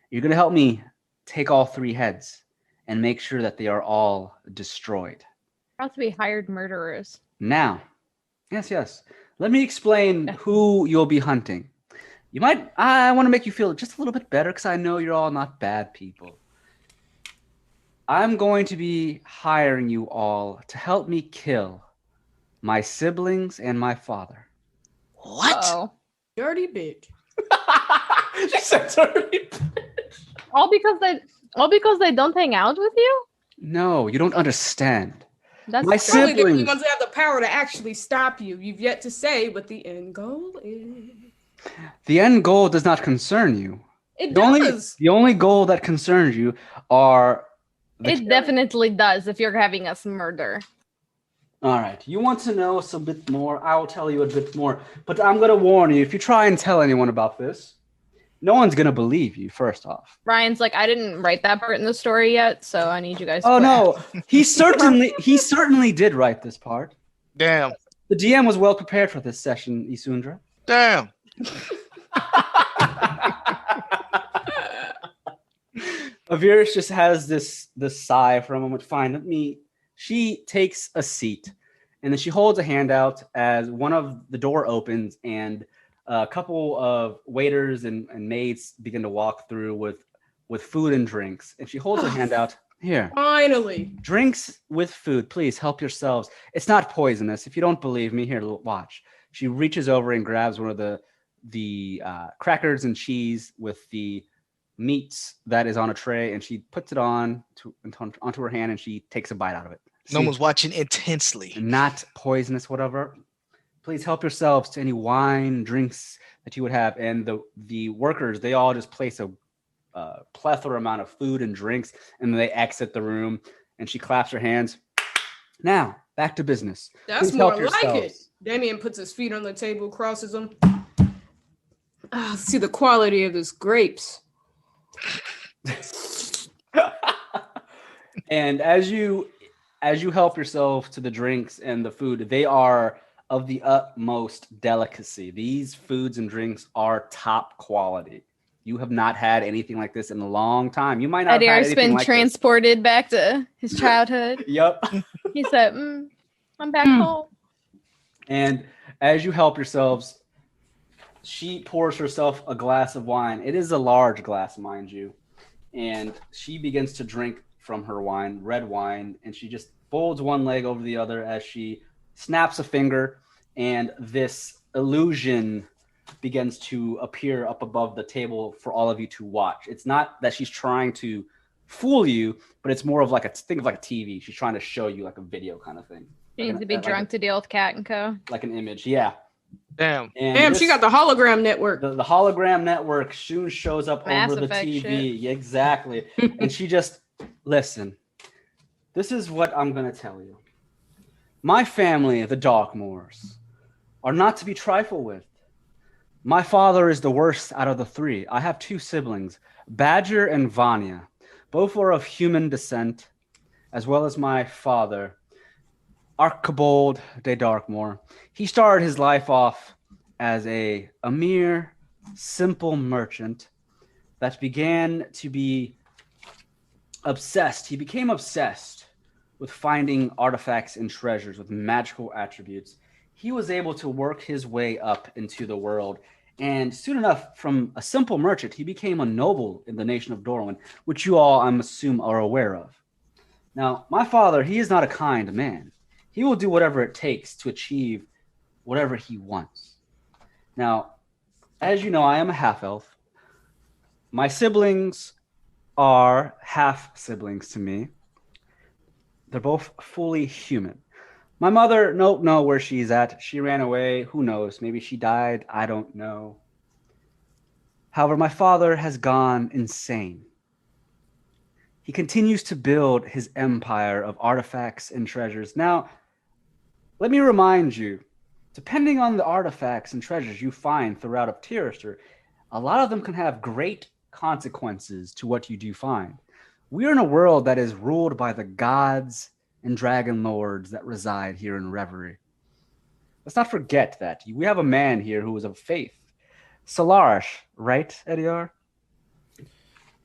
You're going to help me take all 3 heads and make sure that they are all destroyed. We're about to be hired murderers. Now, yes. Let me explain who you'll be hunting. I want to make you feel just a little bit better because I know you're all not bad people. I'm going to be hiring you all to help me kill my siblings and my father. What? Uh-oh. dirty bitch. She said dirty. All because they don't hang out with you? No, you don't understand. That's My true. Probably the only siblings. ones that have the power to actually stop you. You've yet to say what the end goal is. The end goal does not concern you. It The only goal that concerns you are... It definitely does if you're having us murder. All right. You want to know a bit more? I will tell you a bit more. But I'm going to warn you, if you try and tell anyone about this, no one's going to believe you, first off. Ryan's like, I didn't write that part in the story yet, so I need you guys to Oh, quit." no. He certainly did write this part. Damn. The DM was well prepared for this session, Isundra. Damn. Avirus just has this sigh for a moment. Fine, she takes a seat, and then she holds a hand out as one of the door opens, and a couple of waiters and maids begin to walk through with with food and drinks, and she holds her hand out. Here, Finally. drinks with food. Please help yourselves. It's not poisonous. If you don't believe me, here, watch. She reaches over and grabs one of the crackers and cheese with the meats that is on a tray, and she puts it onto her hand, and she takes a bite out of it. No one's watching intensely. Not poisonous, whatever. Please help yourselves to any wine, drinks that you would have. And the workers, they all just place a plethora amount of food and drinks, and then they exit the room, and she claps her hands. Now, back to business. That's Please more help like yourselves. it. Damien puts his feet on the table, crosses them. See the quality of his grapes. And as you help yourself to the drinks and the food, they are of the utmost delicacy. These foods and drinks are top quality. You have not had anything like this in a long time. You might not have had Adir's anything been like transported back to his childhood. this. Yep. He said, I'm back home. And as you help yourselves, she pours herself a glass of wine. It is a large glass, mind you. And she begins to drink from her wine, red wine, and she just folds one leg over the other as she snaps a finger, and this illusion begins to appear up above the table for all of you to watch. It's not that she's trying to fool you, but it's more of like think of like a TV. She's trying to show you like a video kind of thing. She needs to be drunk to deal with Cat and Co. Like an image, yeah. Damn. And Damn, she got the hologram network. the hologram network soon shows up Mass over the Effect TV. shit. Yeah, exactly. And she just, listen, this is what I'm going to tell you. My family, the Darkmores, are not to be trifled with. My father is the worst out of the three. I have two siblings, Badger and Vanya. Both are of human descent, as well as my father, Archibald de Darkmore. He started his life off as a mere simple merchant that began to be obsessed. He became obsessed with finding artifacts and treasures with magical attributes. He was able to work his way up into the world. And soon enough, from a simple merchant, he became a noble in the nation of Dorwin, which you all, I'm assuming, are aware of. Now, my father, he is not a kind man. He will do whatever it takes to achieve whatever he wants. Now, as you know, I am a half-elf. My siblings are half-siblings to me. They're both fully human. My mother, don't know where she's at. She ran away. Who knows? Maybe she died. I don't know. However, my father has gone insane. He continues to build his empire of artifacts and treasures. Now, let me remind you, depending on the artifacts and treasures you find throughout of Tirister, a lot of them can have great consequences to what you do find. We are in a world that is ruled by the gods and dragon lords that reside here in Reverie. Let's not forget that. We have a man here who is of faith. Solarish, right, Ediar?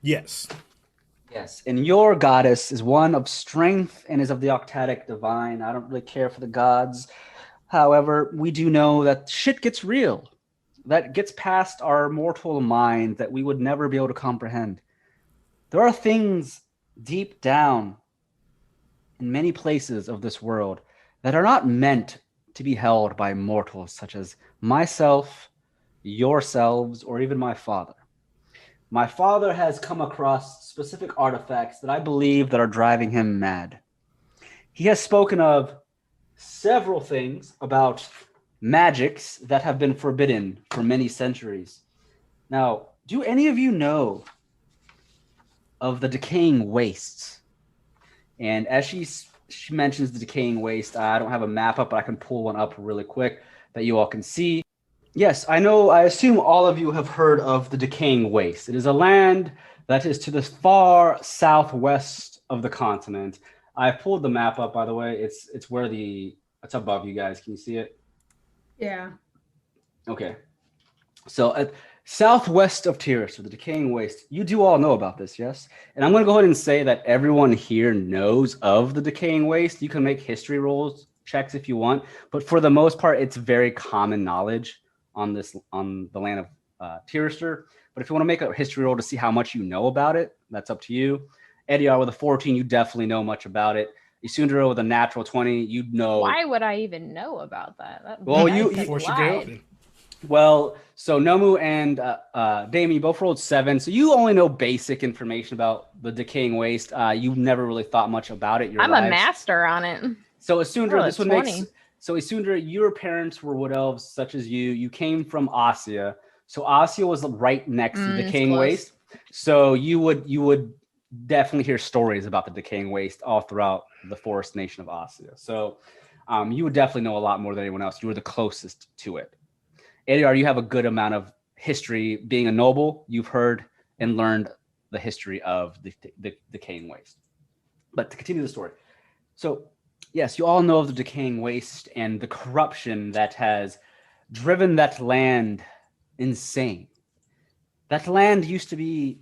Yes. Yes, and your goddess is one of strength and is of the octatic divine. I don't really care for the gods. However, we do know that shit gets real. That gets past our mortal mind that we would never be able to comprehend. There are things deep down in many places of this world that are not meant to be held by mortals such as myself, yourselves, or even my father. My father has come across specific artifacts that I believe that are driving him mad. He has spoken of several things about magics that have been forbidden for many centuries. Now, do any of you know of the decaying wastes? And as she mentions the decaying waste, I don't have a map up, but I can pull one up really quick that you all can see. Yes, I know. I assume all of you have heard of the decaying waste. It is a land that is to the far southwest of the continent. I pulled the map up, by the way. It's it's above you guys. Can you see it? Yeah. Okay. So at southwest of Tyrus, the decaying waste, you do all know about this, yes? And I'm going to go ahead and say that everyone here knows of the decaying waste. You can make history rolls checks if you want, but for the most part, it's very common knowledge on the land of Tirister. But if you want to make a history roll to see how much you know about it, that's up to you. Ediar with a 14, you definitely know much about it. Isundra with a natural 20, you know. Why would I even know about that? Well, I you- said Force your lied. open. Well, so Nomu and Damien, you both rolled 7, so you only know basic information about the decaying waste. You've never really thought much about it. Your I'm lives. a master on it. So Isundra, Roll this a would make 20. so Isundra, your parents were wood elves such as you. You came from Assia, so Assia was right next to the It's decaying close. waste. So you would definitely hear stories about the decaying waste all throughout the forest nation of Assia. So you would definitely know a lot more than anyone else. You were the closest to it. Ediar, you have a good amount of history. Being a noble, you've heard and learned the history of the decaying waste. But to continue the story, so yes, you all know of the decaying waste and the corruption that has driven that land insane. That land used to be.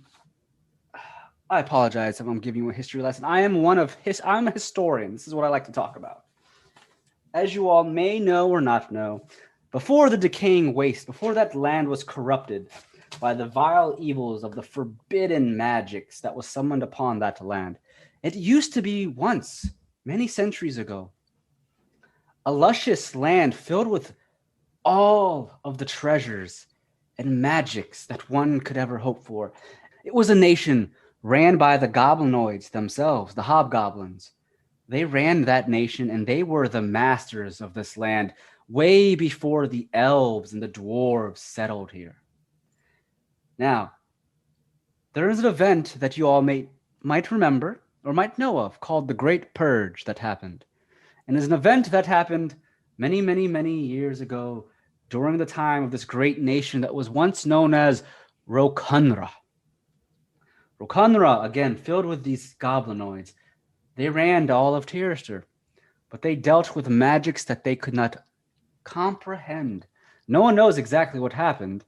I apologize if I'm giving you a history lesson. I'm a historian. This is what I like to talk about. As you all may know or not know, before the decaying waste, before that land was corrupted by the vile evils of the forbidden magics that was summoned upon that land, it used to be once, many centuries ago, a luscious land filled with all of the treasures and magics that one could ever hope for. It was a nation ran by the goblinoids themselves, the hobgoblins. They ran that nation and they were the masters of this land way before the elves and the dwarves settled here. Now, there is an event that you all might remember or might know of called the Great Purge that happened. And it's an event that happened many, many, many years ago during the time of this great nation that was once known as Rokunra. Rokunra, again, filled with these goblinoids. They ran all of Tirister, but they dealt with magics that they could not comprehend. No one knows exactly what happened,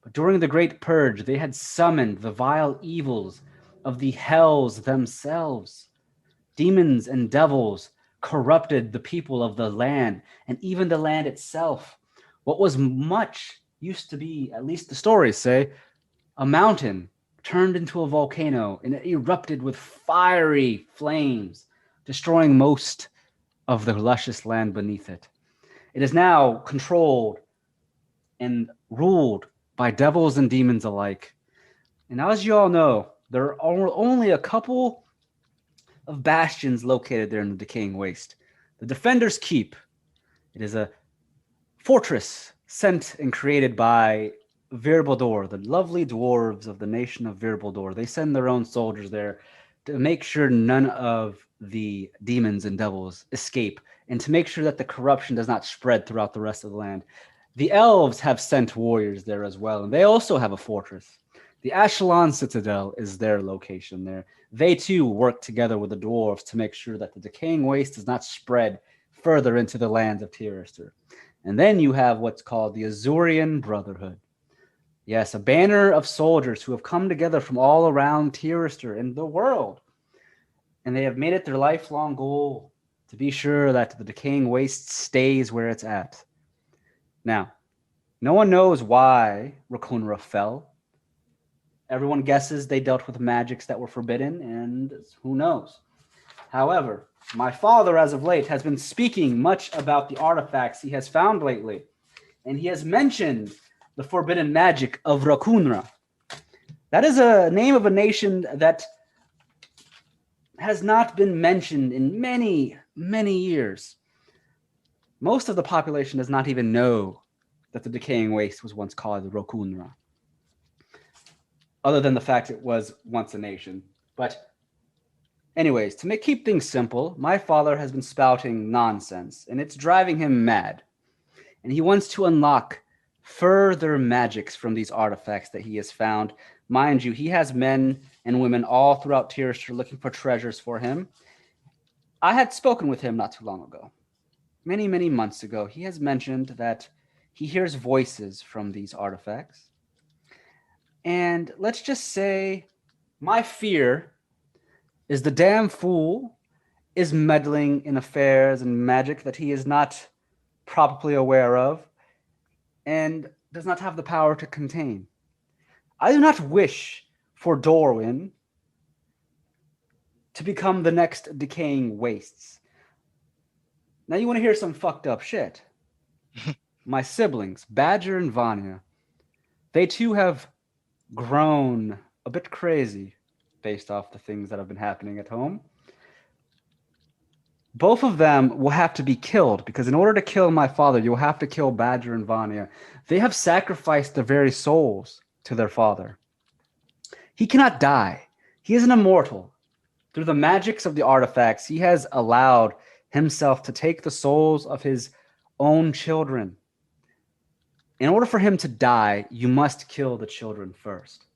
but during the Great Purge, they had summoned the vile evils of the hells themselves. Demons and devils corrupted the people of the land, and even the land itself. What was much used to be, at least the stories say, a mountain turned into a volcano, and it erupted with fiery flames, destroying most of the luscious land beneath it. It is now controlled and ruled by devils and demons alike. And as you all know, there are only a couple of bastions located there in the decaying waste. The Defender's Keep. It is a fortress sent and created by Virbaldor, the lovely dwarves of the nation of Virbaldor. They send their own soldiers there to make sure none of the demons and devils escape and to make sure that the corruption does not spread throughout the rest of the land. The elves have sent warriors there as well, and they also have a fortress. The Ashelon Citadel is their location there. They too work together with the dwarves to make sure that the decaying waste does not spread further into the lands of Tirister. And then you have what's called the Azurian Brotherhood. Yes, a banner of soldiers who have come together from all around Tirister and the world. And they have made it their lifelong goal to be sure that the decaying waste stays where it's at. Now, no one knows why Rakunra fell. Everyone guesses they dealt with magics that were forbidden, and who knows. However, my father, as of late, has been speaking much about the artifacts he has found lately, and he has mentioned the forbidden magic of Rakunra. That is a name of a nation that has not been mentioned in many, many years. Most of the population does not even know that the decaying waste was once called Rakunra, other than the fact it was once a nation. But anyways, to keep things simple, my father has been spouting nonsense, and it's driving him mad. And he wants to unlock further magics from these artifacts that he has found. Mind you, he has men and women all throughout Tirister looking for treasures for him. I had spoken with him not too long ago. Many, many months ago, he has mentioned that he hears voices from these artifacts. And let's just say my fear is the damn fool is meddling in affairs and magic that he is not properly aware of and does not have the power to contain. I do not wish for Dorwin to become the next decaying wastes. Now you want to hear some fucked up shit. My siblings, Badger and Vanya, they too have grown a bit crazy based off the things that have been happening at home. Both of them will have to be killed because in order to kill my father, you'll have to kill Badger and Vanya. They have sacrificed their very souls to their father. He cannot die. He is an immortal. Through the magics of the artifacts, he has allowed himself to take the souls of his own children. In order for him to die, you must kill the children first.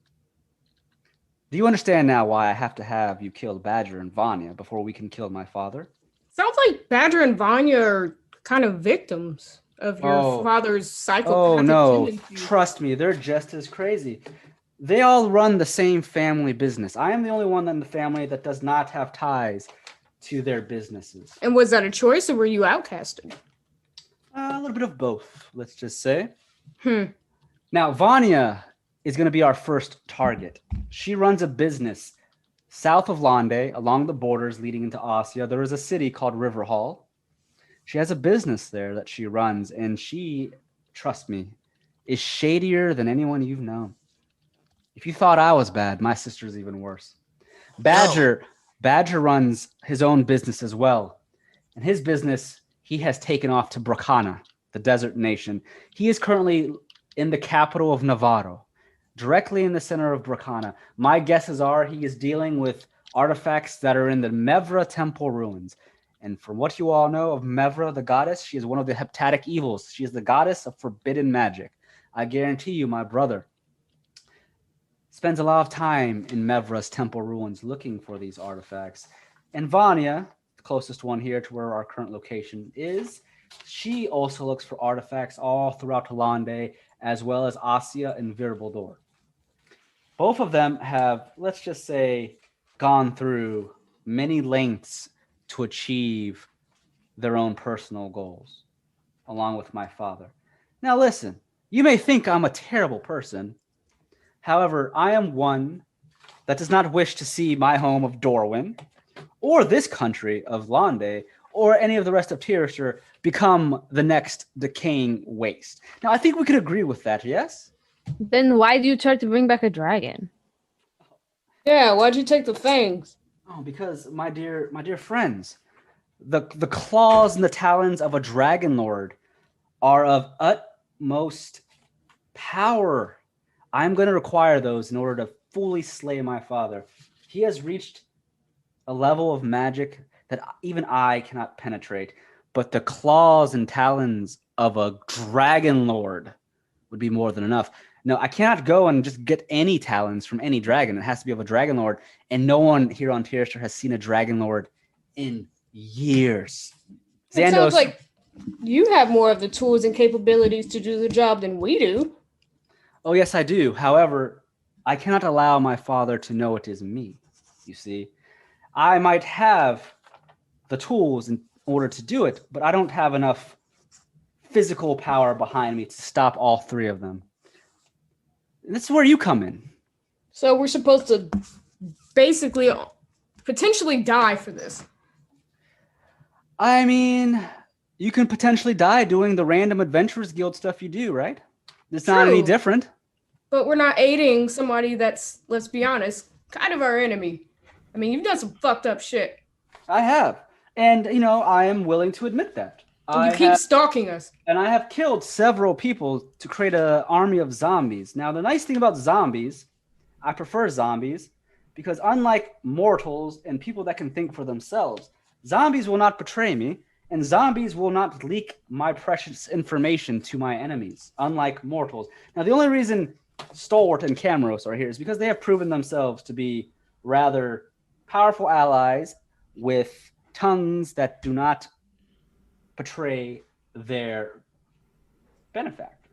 Do you understand now why I have to have you kill Badger and Vanya before we can kill my father? Sounds like Badger and Vanya are kind of victims of your father's psychopathic tendencies. Trust me, they're just as crazy. They all run the same family business. I am the only one in the family that does not have ties to their businesses. And was that a choice or were you outcasted? A little bit of both, let's just say. Now, Vanya is going to be our first target. She runs a business south of Lande, along the borders leading into Ossia. There is a city called Riverhall. She has a business there that she runs, and she, trust me, is shadier than anyone you've known. If you thought I was bad, my sister's even worse. Badger runs his own business as well. And his business, he has taken off to Bracana, the desert nation. He is currently in the capital of Navarro, directly in the center of Bracana. My guesses are he is dealing with artifacts that are in the Mevra temple ruins. And from what you all know of Mevra, the goddess, she is one of the heptatic evils. She is the goddess of forbidden magic. I guarantee you, my brother spends a lot of time in Mevra's temple ruins looking for these artifacts. And Vanya, the closest one here to where our current location is, she also looks for artifacts all throughout Hollande, as well as Ossia and Virbaldor. Both of them have, let's just say, gone through many lengths to achieve their own personal goals, along with my father. Now listen, you may think I'm a terrible person. However, I am one that does not wish to see my home of Dorwin, or this country of Lande, or any of the rest of Tyrishur become the next decaying waste. Now, I think we could agree with that, yes? Then why do you try to bring back a dragon? Yeah, why'd you take the fangs? Oh, because my dear friends, the claws and the talons of a dragon lord are of utmost power. I'm going to require those in order to fully slay my father. He has reached a level of magic that even I cannot penetrate, but the claws and talons of a dragon lord would be more than enough. No, I cannot go and just get any talons from any dragon. It has to be of a dragon lord, and no one here on Tyrishur has seen a dragon lord in years. It sounds like you have more of the tools and capabilities to do the job than we do. Oh, yes, I do. However, I cannot allow my father to know it is me, you see. I might have the tools in order to do it, but I don't have enough physical power behind me to stop all three of them. And this is where you come in. So we're supposed to basically potentially die for this. I mean, you can potentially die doing the random Adventurers Guild stuff you do, right? It's not any different. But we're not aiding somebody that's, let's be honest, kind of our enemy. I mean, you've done some fucked up shit. I have. And, I am willing to admit that. And you keep stalking us. And I have killed several people to create an army of zombies. Now, the nice thing about zombies, I prefer zombies, because unlike mortals and people that can think for themselves, zombies will not betray me, and zombies will not leak my precious information to my enemies, unlike mortals. Now, the only reason Stalwart and Camros are here is because they have proven themselves to be rather powerful allies with tongues that do not betray their benefactor.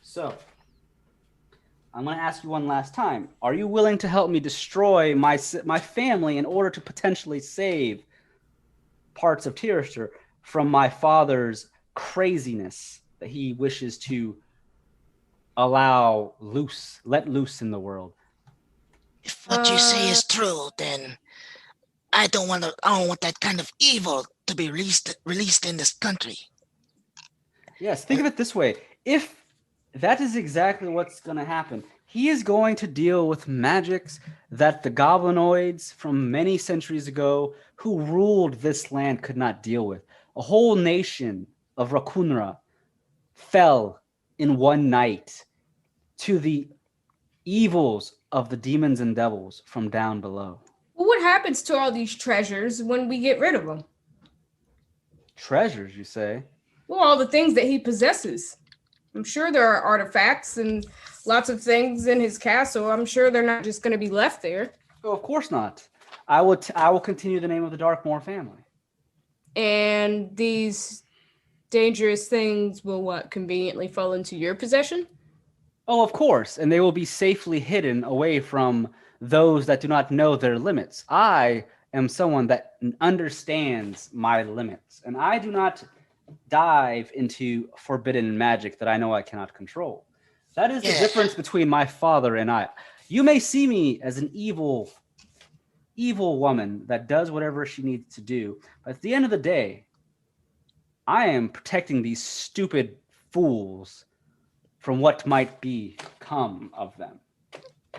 So, I'm going to ask you one last time. Are you willing to help me destroy my family in order to potentially save parts of Tyrishur from my father's craziness that he wishes to let loose in the world. If what you say is true, then I don't want that kind of evil to be released in this country. Yes, think of it this way. If that is exactly what's going to happen, he is going to deal with magics that the goblinoids from many centuries ago who ruled this land could not deal with. A whole nation of Rakunra fell in one night to the evils of the demons and devils from down below. Well, what happens to all these treasures when we get rid of them? Treasures, you say? Well, all the things that he possesses. I'm sure there are artifacts and lots of things in his castle. I'm sure they're not just going to be left there. Oh, of course not. I will continue the name of the Darkmore family. And these dangerous things will conveniently fall into your possession? Oh, of course. And they will be safely hidden away from those that do not know their limits. I am someone that understands my limits, and I do not dive into forbidden magic that I know I cannot control. That is the difference between my father and I. You may see me as an evil woman that does whatever she needs to do, but at the end of the day, I am protecting these stupid fools from what might become of them.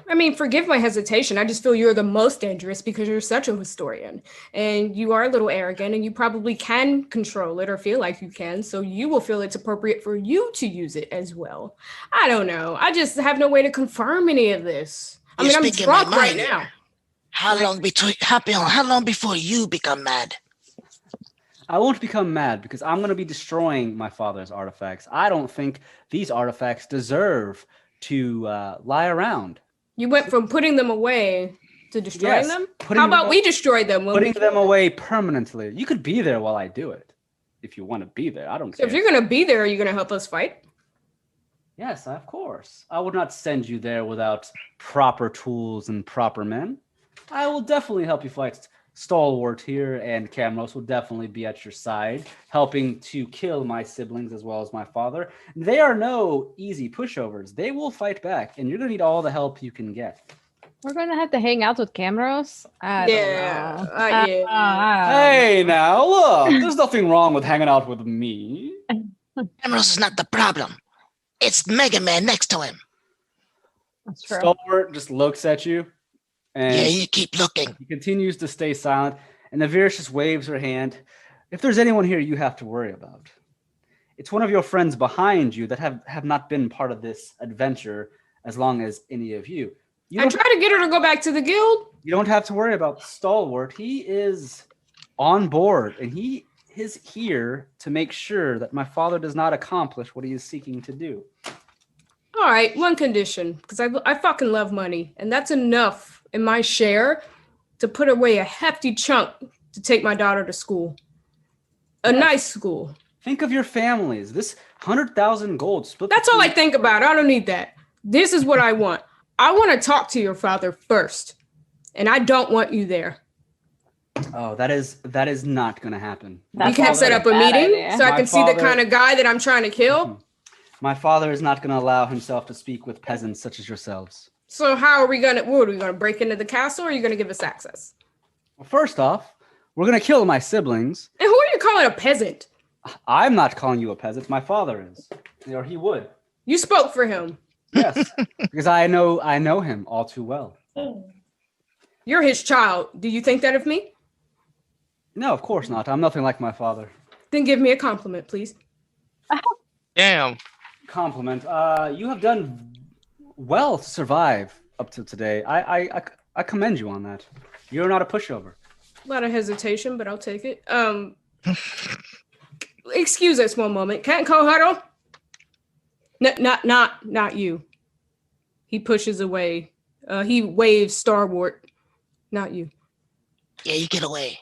I mean, forgive my hesitation. I just feel you're the most dangerous because you're such a historian and you are a little arrogant and you probably can control it or feel like you can. So you will feel it's appropriate for you to use it as well. I don't know. I just have no way to confirm any of this. I mean, I'm drunk right now. How long before you become mad? I won't become mad because I'm going to be destroying my father's artifacts. I don't think these artifacts deserve to lie around. You went from putting them away to destroying them? How about we destroy them? Putting them away permanently. You could be there while I do it. If you want to be there. I don't care. If you're going to be there, are you going to help us fight? Yes, of course. I would not send you there without proper tools and proper men. I will definitely help you fight. Stalwart here and Camros will definitely be at your side, helping to kill my siblings as well as my father. They are no easy pushovers. They will fight back, and you're going to need all the help you can get. We're going to have to hang out with Camros? Yeah. Hey, now, look. There's nothing wrong with hanging out with me. Camros is not the problem. It's Mega Man next to him. That's true. Stalwart just looks at you. And yeah, you keep looking. He continues to stay silent, and Naviris just waves her hand. If there's anyone here you have to worry about, it's one of your friends behind you that have not been part of this adventure as long as any of you. I try to get her to go back to the guild. You don't have to worry about Stalwart. He is on board, and he is here to make sure that my father does not accomplish what he is seeking to do. All right, one condition, because I fucking love money, and that's enough in my share to put away a hefty chunk to take my daughter to school. A nice school. Think of your families. This 100,000 gold split. That's all I think about. I don't need that. This is what I want. I want to talk to your father first, and I don't want you there. Oh, that is not going to happen. We can't set up a meeting so I can see the kind of guy that I'm trying to kill. My father is not going to allow himself to speak with peasants such as yourselves. So how are we going to break into the castle, or are you going to give us access? Well, first off, we're going to kill my siblings. And who are you calling a peasant? I'm not calling you a peasant. My father is. Or he would. You spoke for him. Yes, because I know him all too well. You're his child. Do you think that of me? No, of course not. I'm nothing like my father. Then give me a compliment, please. Damn. Compliment. You have done well to survive up to today. I commend you on that. You're not a pushover. A lot of hesitation, but I'll take it. Excuse us one moment. Can't co-huddle? Not you. He pushes away. He waves Starwart. Not you. Yeah, you get away.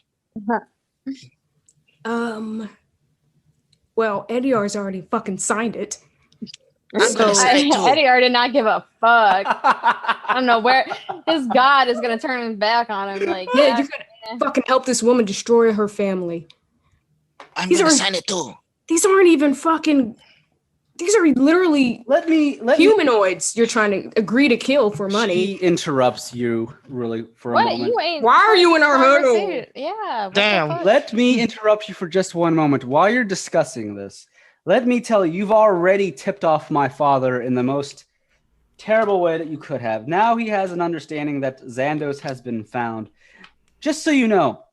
Well, Ediar's already fucking signed it. Ediar did not give a fuck. I don't know where his god is gonna turn his back on him. Like, yeah, you're gonna fucking help this woman destroy her family. I'm gonna sign it too. These aren't even fucking These are literally Let me humanoids you're trying to agree to kill for money. She interrupts you really for a What? moment. You ain't. Why are you in our huddle? conversation. Yeah. what the Damn. fuck? Let me interrupt you for just one moment. While you're discussing this, let me tell you, you've already tipped off my father in the most terrible way that you could have. Now he has an understanding that Xandos has been found. Just so you know,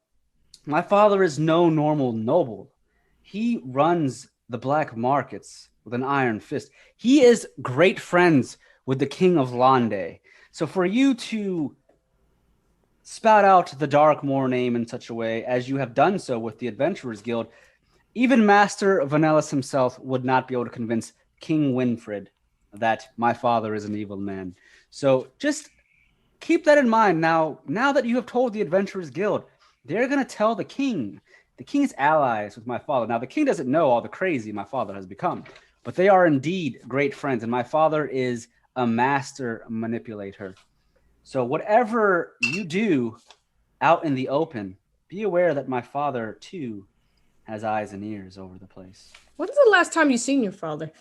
my father is no normal noble. He runs the black markets with an iron fist. He is great friends with the king of Lande. So for you to spout out the Darkmore name in such a way as you have done so with the Adventurers Guild, even Master Vanellis himself would not be able to convince King Winfred that my father is an evil man. So just keep that in mind. Now that you have told the Adventurers Guild, they're going to tell the king. The king is allies with my father. Now, the king doesn't know all the crazy my father has become, but they are indeed great friends, and my father is a master manipulator. So whatever you do out in the open, be aware that my father, too, has eyes and ears over the place. When's the last time you seen your father?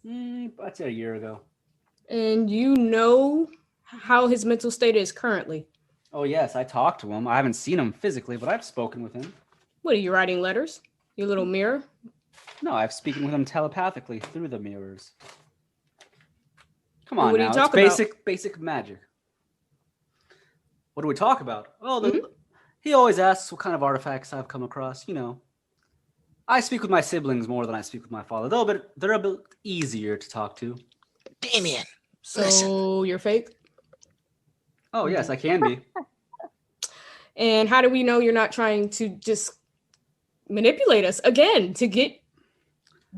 I'd say a year ago. And you know how his mental state is currently. Oh, yes, I talked to him. I haven't seen him physically, but I've spoken with him. What, are you writing letters? Your little mirror? No, I've spoken with him telepathically through the mirrors. Come And on what do now, you talk it's about? basic magic. What do we talk about? Well, he always asks what kind of artifacts I've come across. You know, I speak with my siblings more than I speak with my father. They're a bit easier to talk to. Damien, So listen. you're fake? Oh, yes, I can be. And how do we know you're not trying to just manipulate us again to get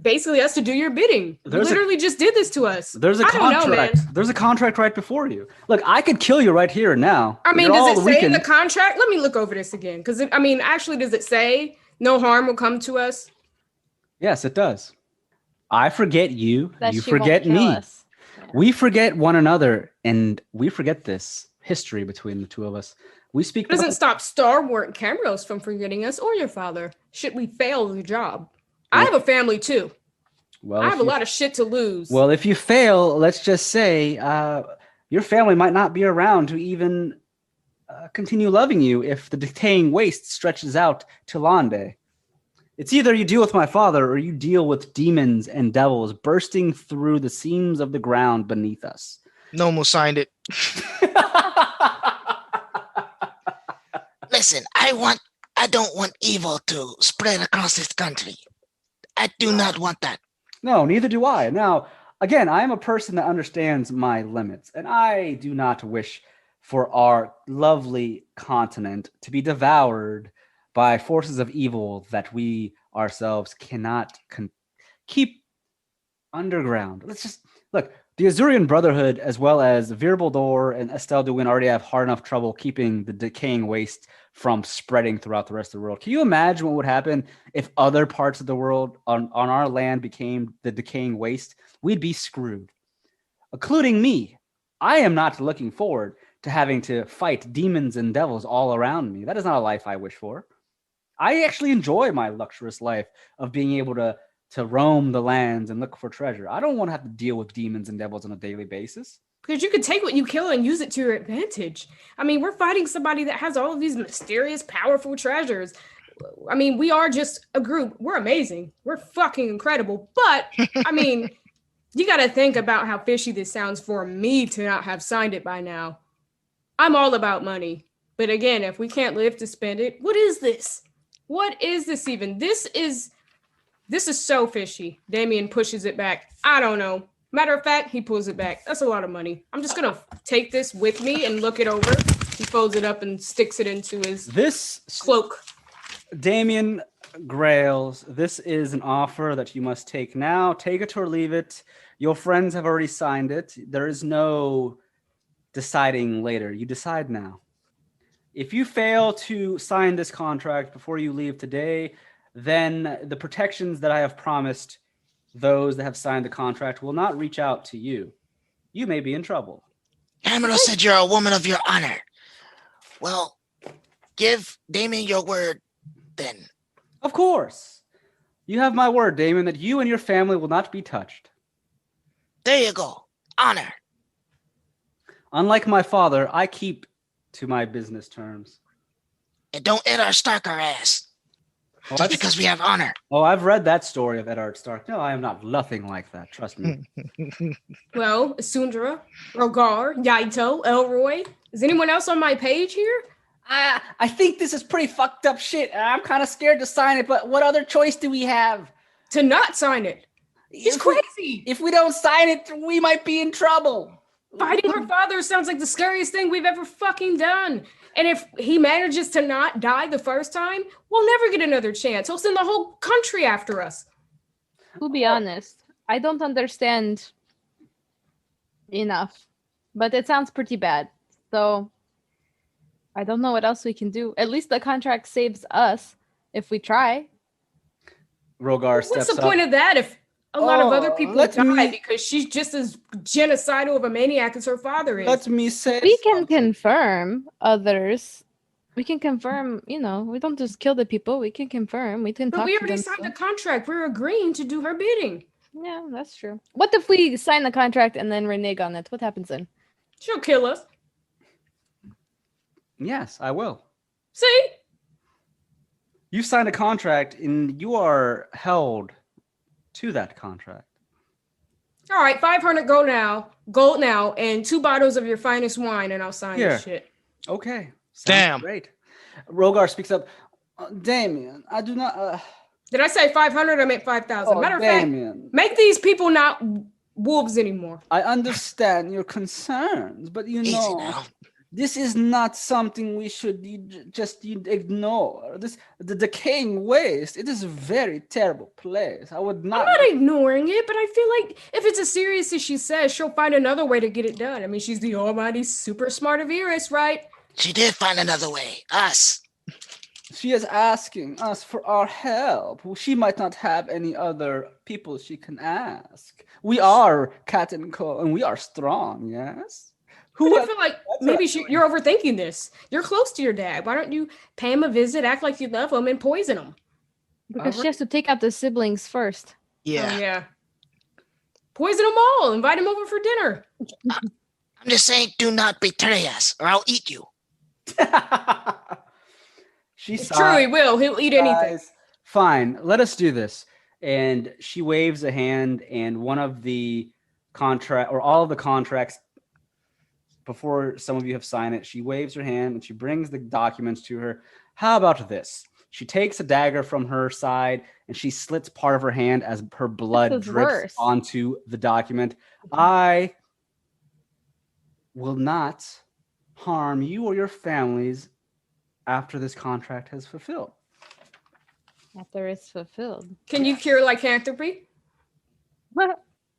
basically us to do your bidding? You literally just did this to us. There's a I don't know, contract. man. There's a contract right before you. Look, I could kill you right here and now. I mean, You're does all it say in the weakened. contract? Let me look over this again. Because, I mean, actually, does it say no harm will come to us? Yes, it does. I forget you. That You she won't forget kill me. us. Yeah. We forget one another, and we forget this history between the two of us. We speak. It doesn't stop Starwart Camrose from forgetting us or your father, should we fail the job. I have a family, too. Well, I have a lot of shit to lose. Well, if you fail, let's just say your family might not be around to even continue loving you if the decaying waste stretches out to Lande. It's either you deal with my father or you deal with demons and devils bursting through the seams of the ground beneath us. Nomo signed it. Listen, I don't want evil to spread across this country. I do not want that. No, neither do I. Now, again, I am a person that understands my limits, and I do not wish for our lovely continent to be devoured by forces of evil that we ourselves cannot keep underground. Let's just look. The Azurian Brotherhood, as well as Virbaldor and Estelle Duin, already have hard enough trouble keeping the decaying waste from spreading throughout the rest of the world. Can you imagine what would happen if other parts of the world on our land became the decaying waste? We'd be screwed, including me. I am not looking forward to having to fight demons and devils all around me. That is not a life I wish for. I actually enjoy my luxurious life of being able to roam the lands and look for treasure. I don't want to have to deal with demons and devils on a daily basis. Because you could take what you kill and use it to your advantage. I mean, we're fighting somebody that has all of these mysterious, powerful treasures. I mean, we are just a group. We're amazing. We're fucking incredible. But, I mean, you got to think about how fishy this sounds for me to not have signed it by now. I'm all about money. But again, if we can't live to spend it, what is this? What is this even? This is so fishy. Damien pushes it back. I don't know. Matter of fact, he pulls it back. That's a lot of money. I'm just going to take this with me and look it over. He folds it up and sticks it into his cloak. Damien Grails, this is an offer that you must take now. Take it or leave it. Your friends have already signed it. There is no deciding later. You decide now. If you fail to sign this contract before you leave today, then the protections that I have promised those that have signed the contract will not reach out to you. You may be in trouble. Camero said you're a woman of your honor. Well, give Damien your word then. Of course. You have my word, Damon, that you and your family will not be touched. There you go. Honor. Unlike my father, I keep to my business terms. And don't Eddard Stark our ass. Oh, Just because we have honor. Oh, I've read that story of Eddard Stark. No, I am not nothing like that. Trust me. Well, Sundra, Rogar, Yaito, Elroy. Is anyone else on my page here? I think this is pretty fucked up shit. I'm kind of scared to sign it, but what other choice do we have? To not sign it. He's crazy. If we don't sign it, we might be in trouble. Fighting her father sounds like the scariest thing we've ever fucking done. And if he manages to not die the first time, we'll never get another chance. He'll send the whole country after us. To be honest, I don't understand enough, but it sounds pretty bad. So I don't know what else we can do. At least the contract saves us if we try. Rogar steps up. What's the point of that if a lot of other people let die me- because she's just as genocidal of a maniac as her father is? Let me say We can confirm others. We can confirm, we don't just kill the people. We can confirm. We can But talk we to already them. signed a contract. We're agreeing to do her bidding. Yeah, that's true. What if we sign the contract and then renege on it? What happens then? She'll kill us. Yes, I will. See? You signed a contract and you are held to that contract. All right, 500 gold now, and 2 bottles of your finest wine, and I'll sign Here. this shit. Okay. Sounds Damn. Great. Rogar speaks up. Damien, I do not. Did I say 500? I meant 5,000. Matter of fact, Damien, make these people not wolves anymore. I understand your concerns, but Easy now. this is not something we should just ignore. The decaying waste. It is a very terrible place. I would I'm not. not ignoring it, but I feel like if it's as serious as she says, she'll find another way to get it done. I mean, she's the almighty super smart of Eris, right? She did find another way. Us. She is asking us for our help. She might not have any other people she can ask. We are Cat and Co, and we are strong. Yes. But I feel like maybe you're overthinking this. You're close to your dad. Why don't you pay him a visit, act like you love him, and poison him? Because she has to take out the siblings first. Yeah. Oh, yeah. Poison them all. Invite him over for dinner. I'm just saying, do not betray us, or I'll eat you. She It's true, he will. He'll eat anything. Fine, let us do this. And she waves a hand, and one of the contract or all of the contracts, before some of you have signed it, she waves her hand and she brings the documents to her. How about this? She takes a dagger from her side and she slits part of her hand as her blood This is drips worse. onto the document. I will not harm you or your families after this contract has fulfilled. After it's fulfilled. Can you cure lycanthropy?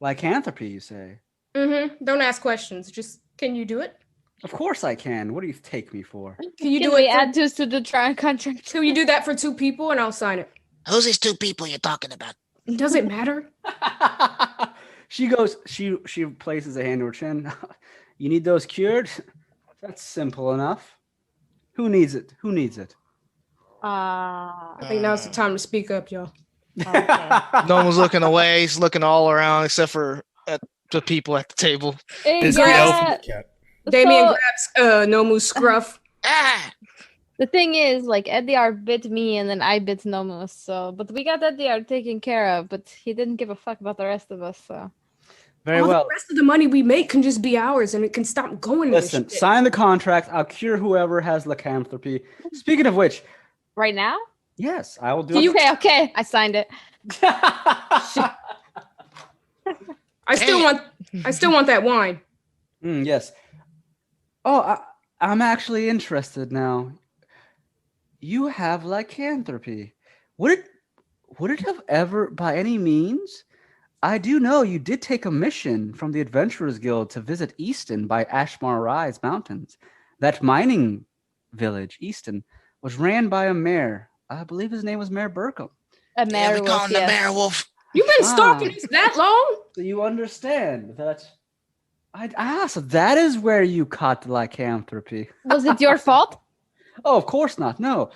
Lycanthropy, you say? Mm-hmm. Don't ask questions. Just, can you do it? Of course I can. What do you take me for? Can you Can do we it? add this to the contract? Can you do that for 2 people and I'll sign it? Who's these 2 people you're talking about? Does it matter? She goes, she places a hand to her chin. You need those cured? That's simple enough. Who needs it? Who needs it? I think now's the time to speak up, y'all. Okay. No one's looking away. He's looking all around except for at the people at the table. It's the elf and the cat. Damien So, grabs Nomu's scruff. Ah! the thing is, like, Ediar bit me and then I bit Nomus. So, but we got Ediar taken care of, but he didn't give a fuck about the rest of us. So, Very All well. the rest of the money we make can just be ours and it can stop going to Listen, this shit. sign the contract. I'll cure whoever has lycanthropy. Speaking of which, right now? yes, I will do it. Okay, I signed it. I still want that wine. Yes. Oh, I'm actually interested now. You have lycanthropy. Would it have ever, by any means? I do know you did take a mission from the Adventurers Guild to visit Easton by Ashmar Rise Mountains. That mining village, Easton, was ran by a mayor. I believe his name was Mayor Burkham. A Yeah, we call werewolf, him the yes. werewolf. You've been stalking us that long? So you understand that. So that is where you caught the lycanthropy. Was it your fault? Oh, of course not. No,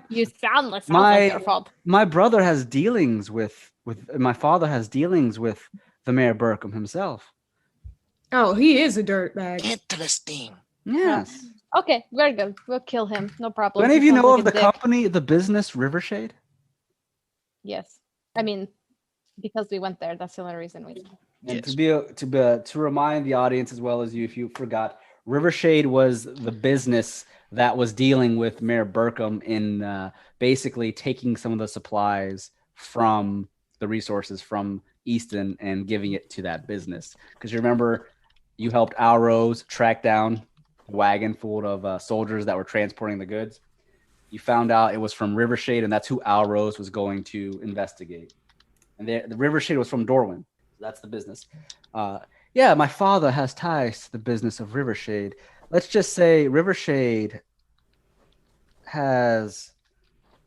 You sound like My- your fault. my brother has dealings with my father has dealings with the Mayor Burkham himself. Oh, he is a dirtbag. Interesting. Yes. Okay, very good. We'll kill him. No Do problem. any of He you sounds know like of a the dick. company, the business Rivershade? Yes. I mean, because we went there. That's the only reason we. And Yes. to remind the audience as well as you, if you forgot, Rivershade was the business that was dealing with Mayor Burkham in basically taking some of the supplies from the resources from Easton and giving it to that business. Because you remember, you helped Alrose track down a wagon full of soldiers that were transporting the goods. You found out it was from Rivershade, and that's who Alrose was going to investigate. And the Rivershade was from Dorwin. That's the business. Yeah, my father has ties to the business of Rivershade. Let's just say Rivershade has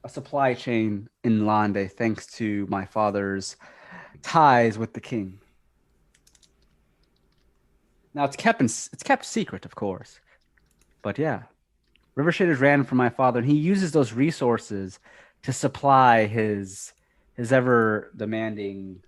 a supply chain in Lande thanks to my father's ties with the king. Now it's kept secret, of course. But yeah, Rivershade is ran from my father, and he uses those resources to supply his ever demanding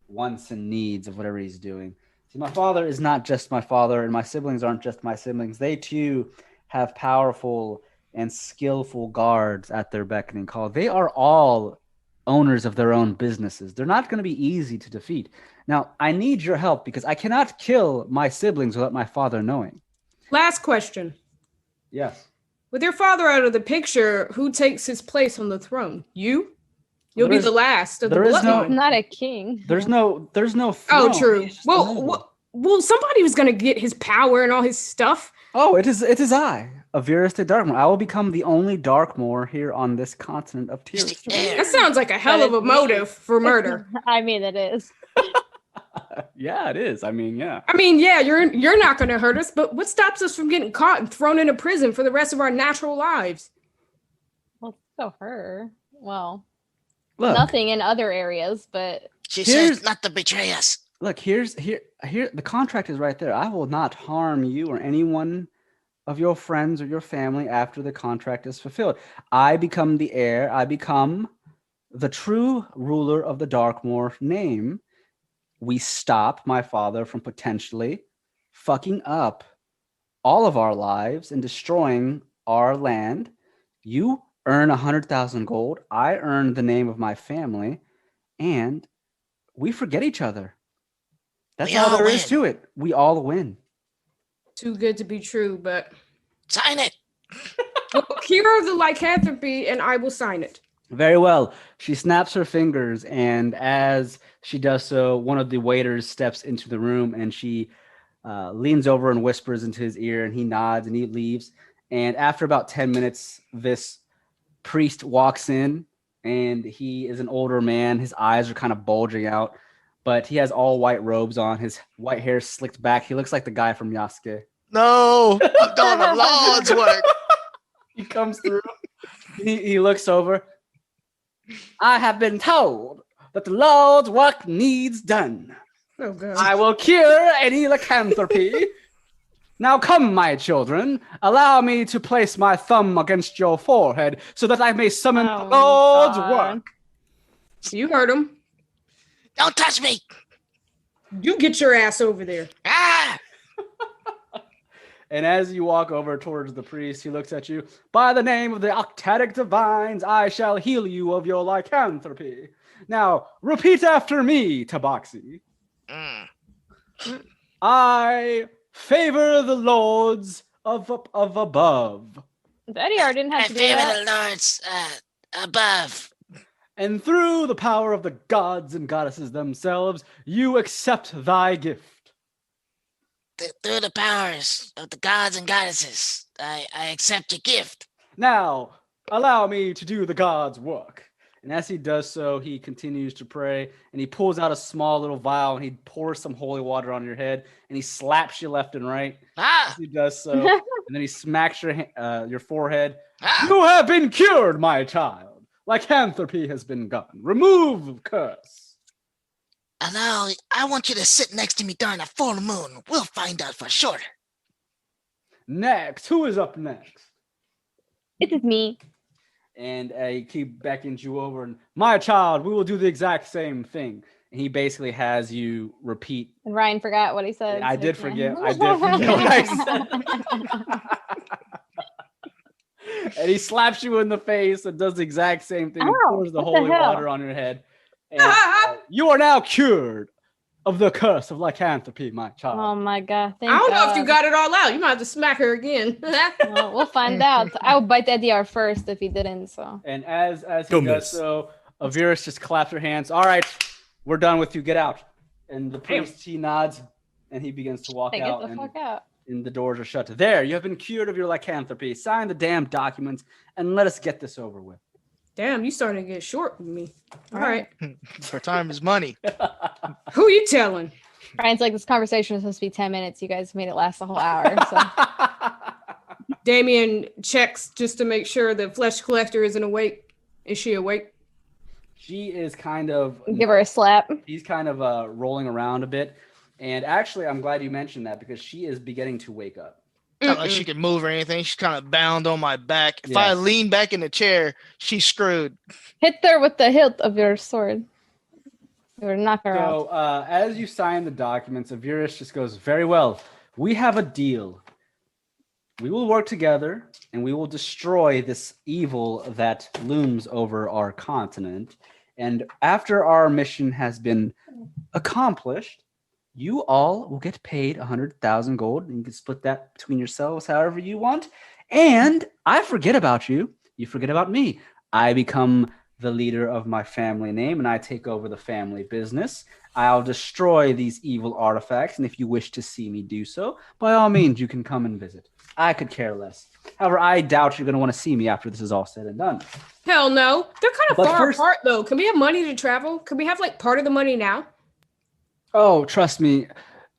wants and needs of whatever he's doing. See, my father is not just my father, and my siblings aren't just my siblings. They too have powerful and skillful guards at their beckoning call. They are all owners of their own businesses. They're not going to be easy to defeat. Now, I need your help because I cannot kill my siblings without my father knowing. Last question. Yes. With your father out of the picture, who takes his place on the throne? You? You'll be the last of the bloodline. He's not a king. There's no throne. Oh, true. He's just a noble. Well, somebody was gonna get his power and all his stuff. Oh, it is I, Avirus de Darkmore. I will become the only Darkmore here on this continent of He's Tears. the heir. That sounds like a hell of a motive for murder. I mean, it is. Yeah, it is. I mean, yeah. You're not gonna hurt us, but what stops us from getting caught and thrown into prison for the rest of our natural lives? Well, so her. Well, Look, nothing in other areas, but She Here's- says not to betray us. look. Here. The contract is right there. I will not harm you or anyone of your friends or your family after the contract is fulfilled. I become the heir. I become the true ruler of the Darkmore name. We stop my father from potentially fucking up all of our lives and destroying our land. You earn 100,000 gold. I earn the name of my family, and we forget each other. That's We all all there is win. to it. We all win. Too good to be true, but Sign it. hero of the lycanthropy, and I will sign it. Very well. She snaps her fingers, and as she does so, one of the waiters steps into the room, and she leans over and whispers into his ear, and he nods and he leaves. And after about 10 minutes, this priest walks in, and he is an older man. His eyes are kind of bulging out, but he has all white robes on. His white hair slicked back. He looks like the guy from Yasuke. No, I'm doing the Lord's work. He comes through. He looks over. I have been told that the Lord's work needs done. Oh god. I will cure any lycanthropy. Now come, my children. Allow me to place my thumb against your forehead so that I may summon the Oh, Lord's God. work. You heard him. Don't touch me. You get your ass over there. Ah! And as you walk over towards the priest, he looks at you. By the name of the Octadic Divines, I shall heal you of your lycanthropy. Now, repeat after me, Tabaxi. Mm. I favor the lords of above, Eddie didn't I have to do favor that. the lords above. and through the power of the gods and goddesses themselves, you accept thy gift. Through the powers of the gods and goddesses, I accept your gift. Now, allow me to do the God's work. And as he does so, he continues to pray, and he pulls out a small little vial, and he pours some holy water on your head, and he slaps you left and right Ah! as he does so. And then he smacks your forehead. Ah! You have been cured, my child. Lycanthropy has been gone. Remove curse. Although, I want you to sit next to me during a full moon. We'll find out for sure. Next, who is up next? It is me. And he beckons you over and, my child, we will do the exact same thing. And he basically has you repeat. And Ryan forgot what he said. I so did he forget. can't. I did forget what I said. And he slaps you in the face and does the exact same thing. And Ow, pours the what the holy hell? water on your head. And you are now cured of the curse of lycanthropy, my child. Oh my god! I don't know if you got it all out. You might have to smack her again. Well, we'll find out. I would bite the DR first if he didn't. So. And as he Go does miss. so, Avirus just claps her hands. All right, we're done with you. Get out. And the priest, he nods, and he begins to walk Hey, out. get the fuck out. And the doors are shut. There, you have been cured of your lycanthropy. Sign the damn documents, and let us get this over with. Damn, you starting to get short with me. All right. Her time is money. Who you telling? Ryan's like, this conversation was supposed to be 10 minutes. You guys made it last a whole hour. So. Damien checks just to make sure the flesh collector isn't awake. Is she awake? She is kind of... Give her a slap. He's kind of rolling around a bit. And actually, I'm glad you mentioned that because she is beginning to wake up. Not like she can move or anything. She's kind of bound on my back. If I Yeah. lean back in the chair, she's screwed. Hit her with the hilt of your sword. Or knock her out. So as you sign the documents, Avirus just goes, very well. We have a deal. We will work together and we will destroy this evil that looms over our continent. And after our mission has been accomplished, you all will get paid 100,000 gold, and you can split that between yourselves however you want. And I forget about you. You forget about me. I become the leader of my family name, and I take over the family business. I'll destroy these evil artifacts, and if you wish to see me do so, by all means, you can come and visit. I could care less. However, I doubt you're going to want to see me after this is all said and done. Hell no. They're kind of But far first- apart, though. Can we have money to travel? Can we have, like, part of the money now? Oh, trust me.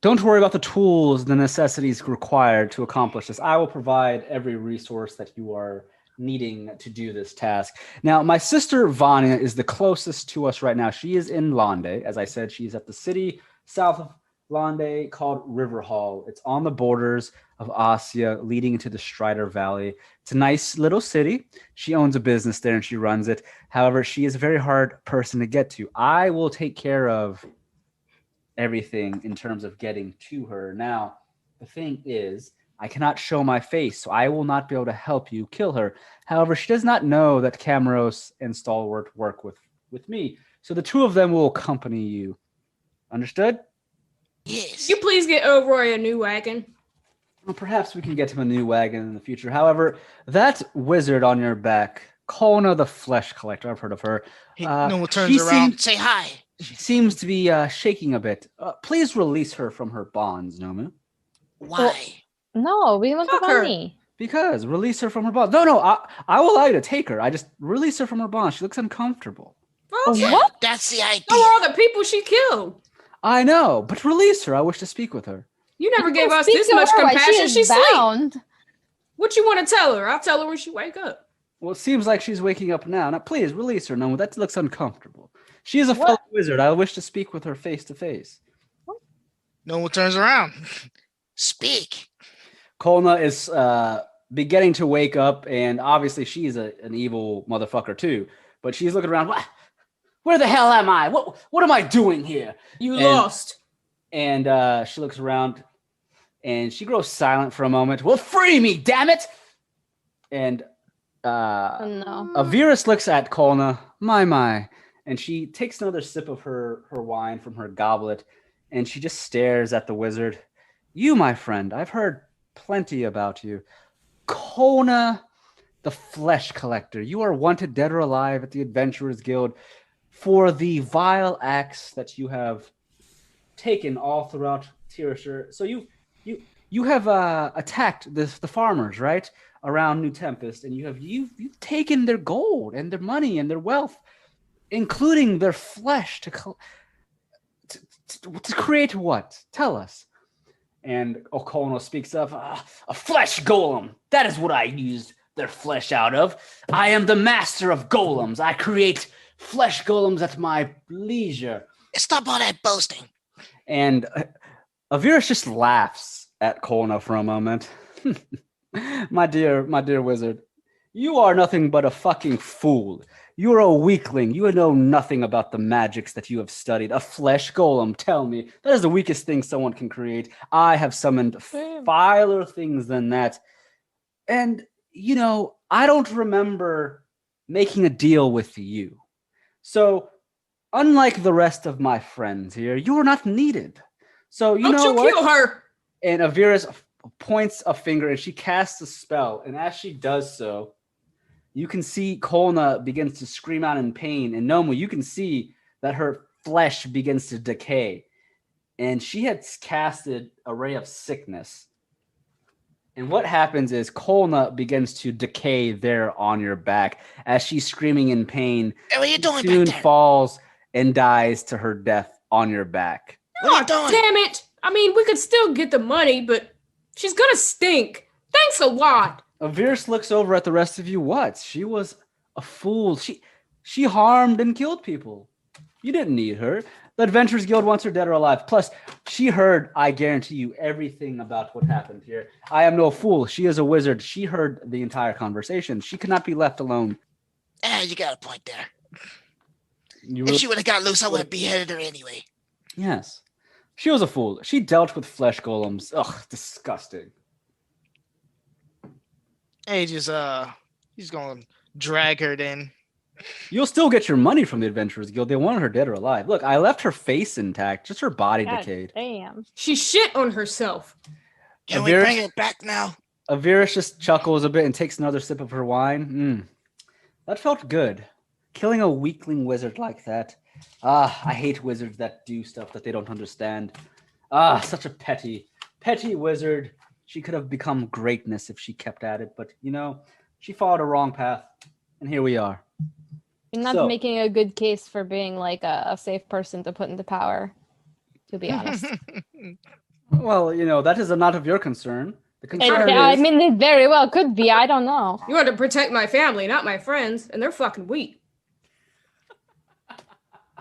Don't worry about the tools, the necessities required to accomplish this. I will provide every resource that you are needing to do this task. Now, my sister Vanya is the closest to us right now. She is in Lande. As I said, she's at the city south of Lande called Riverhall. It's on the borders of Asya, leading into the Strider Valley. It's a nice little city. She owns a business there and she runs it. However, she is a very hard person to get to. I will take care of everything in terms of getting to her. Now, the thing is, I cannot show my face, so I will not be able to help you kill her. However, she does not know that Camaros and Stalwart work with me, so the two of them will accompany you. Understood? Yes. You please get Elroy a new wagon. Well, perhaps we can get him a new wagon in the future. However, that wizard on your back, Kona the Flesh Collector, I've heard of her. No one turns she around. Say hi. She seems to be shaking a bit. Please release her from her bonds, Nomu. Why? No, we want the Fuck her. money. Because release her from her bonds. No, I will allow you to take her. I just release her from her bonds. She looks uncomfortable. Well, Yeah, What? that's the idea. so are all the people she killed. I know, but release her. I wish to speak with her. You never gave us Speak this to much her while compassion. is She's asleep. bound. What you want to tell her? I'll tell her when she wake up. Well, it seems like she's waking up now. Now, please release her, Nomu. That looks uncomfortable. She is a fellow wizard. I wish to speak with her face to face. No one turns around. Speak. Kolna is beginning to wake up, and obviously she's an evil motherfucker too. But she's looking around. Where the hell am I? What am I doing here? You And- lost. And she looks around, and she grows silent for a moment. Well, free me, damn it! And Oh, no. Avirus looks at Kolna. My. And she takes another sip of her wine from her goblet, and she just stares at the wizard. You, my friend, I've heard plenty about you. Kona, the Flesh Collector. You are wanted dead or alive at the Adventurers Guild for the vile acts that you have taken all throughout Tirashur. So you have attacked the farmers, right, around New Tempest, and you've taken their gold and their money and their wealth, including their flesh to create what? Tell us. And Okono speaks up, a flesh golem. That is what I used their flesh out of. I am the master of golems. I create flesh golems at my leisure. Stop all that boasting. And Avirus just laughs at Kolna for a moment. my dear wizard, You are nothing but a fucking fool. You are a weakling. You know nothing about the magics that you have studied. A flesh golem, tell me. That is the weakest thing someone can create. I have summoned viler things than that. And, I don't remember making a deal with you. So, unlike the rest of my friends here, you are not needed. So, Don't you what? kill her! And Avira points a finger and she casts a spell. And as she does so, you can see Kolna begins to scream out in pain. And Nomu, you can see that her flesh begins to decay. And she had casted a ray of sickness. And what happens is Kolna begins to decay there on your back as she's screaming in pain. Hey, what are you doing Soon back there? falls and dies to her death on your back. What are you Oh, doing? damn it! I mean, we could still get the money, but she's gonna stink. Thanks a lot. Avirus looks over at the rest of you. What? She was a fool. She harmed and killed people. You didn't need her. The Adventurers Guild wants her dead or alive. Plus, she heard, I guarantee you, everything about what happened here. I am no fool. She is a wizard. She heard the entire conversation. She could not be left alone. You got a point there. You If really- she would have got loose, I would have beheaded her anyway. Yes. She was a fool. She dealt with flesh golems. Ugh, disgusting. Hey, he's gonna drag her then. You'll still get your money from the Adventurers Guild. They wanted her dead or alive. Look, I left her face intact. Just her body God decayed. damn. She shit on herself. Can we Avirus- bring it back now? Avirus just chuckles a bit and takes another sip of her wine. That felt good. Killing a weakling wizard like that. I hate wizards that do stuff that they don't understand. Such a petty wizard. She could have become greatness if she kept at it, but she followed a wrong path, and here we are. You're not So- making a good case for being like a safe person to put into power, to be honest. Well, that is not of your concern. The concern I is, mean, it very well could be. I don't know. You want to protect my family, not my friends, and they're fucking weak.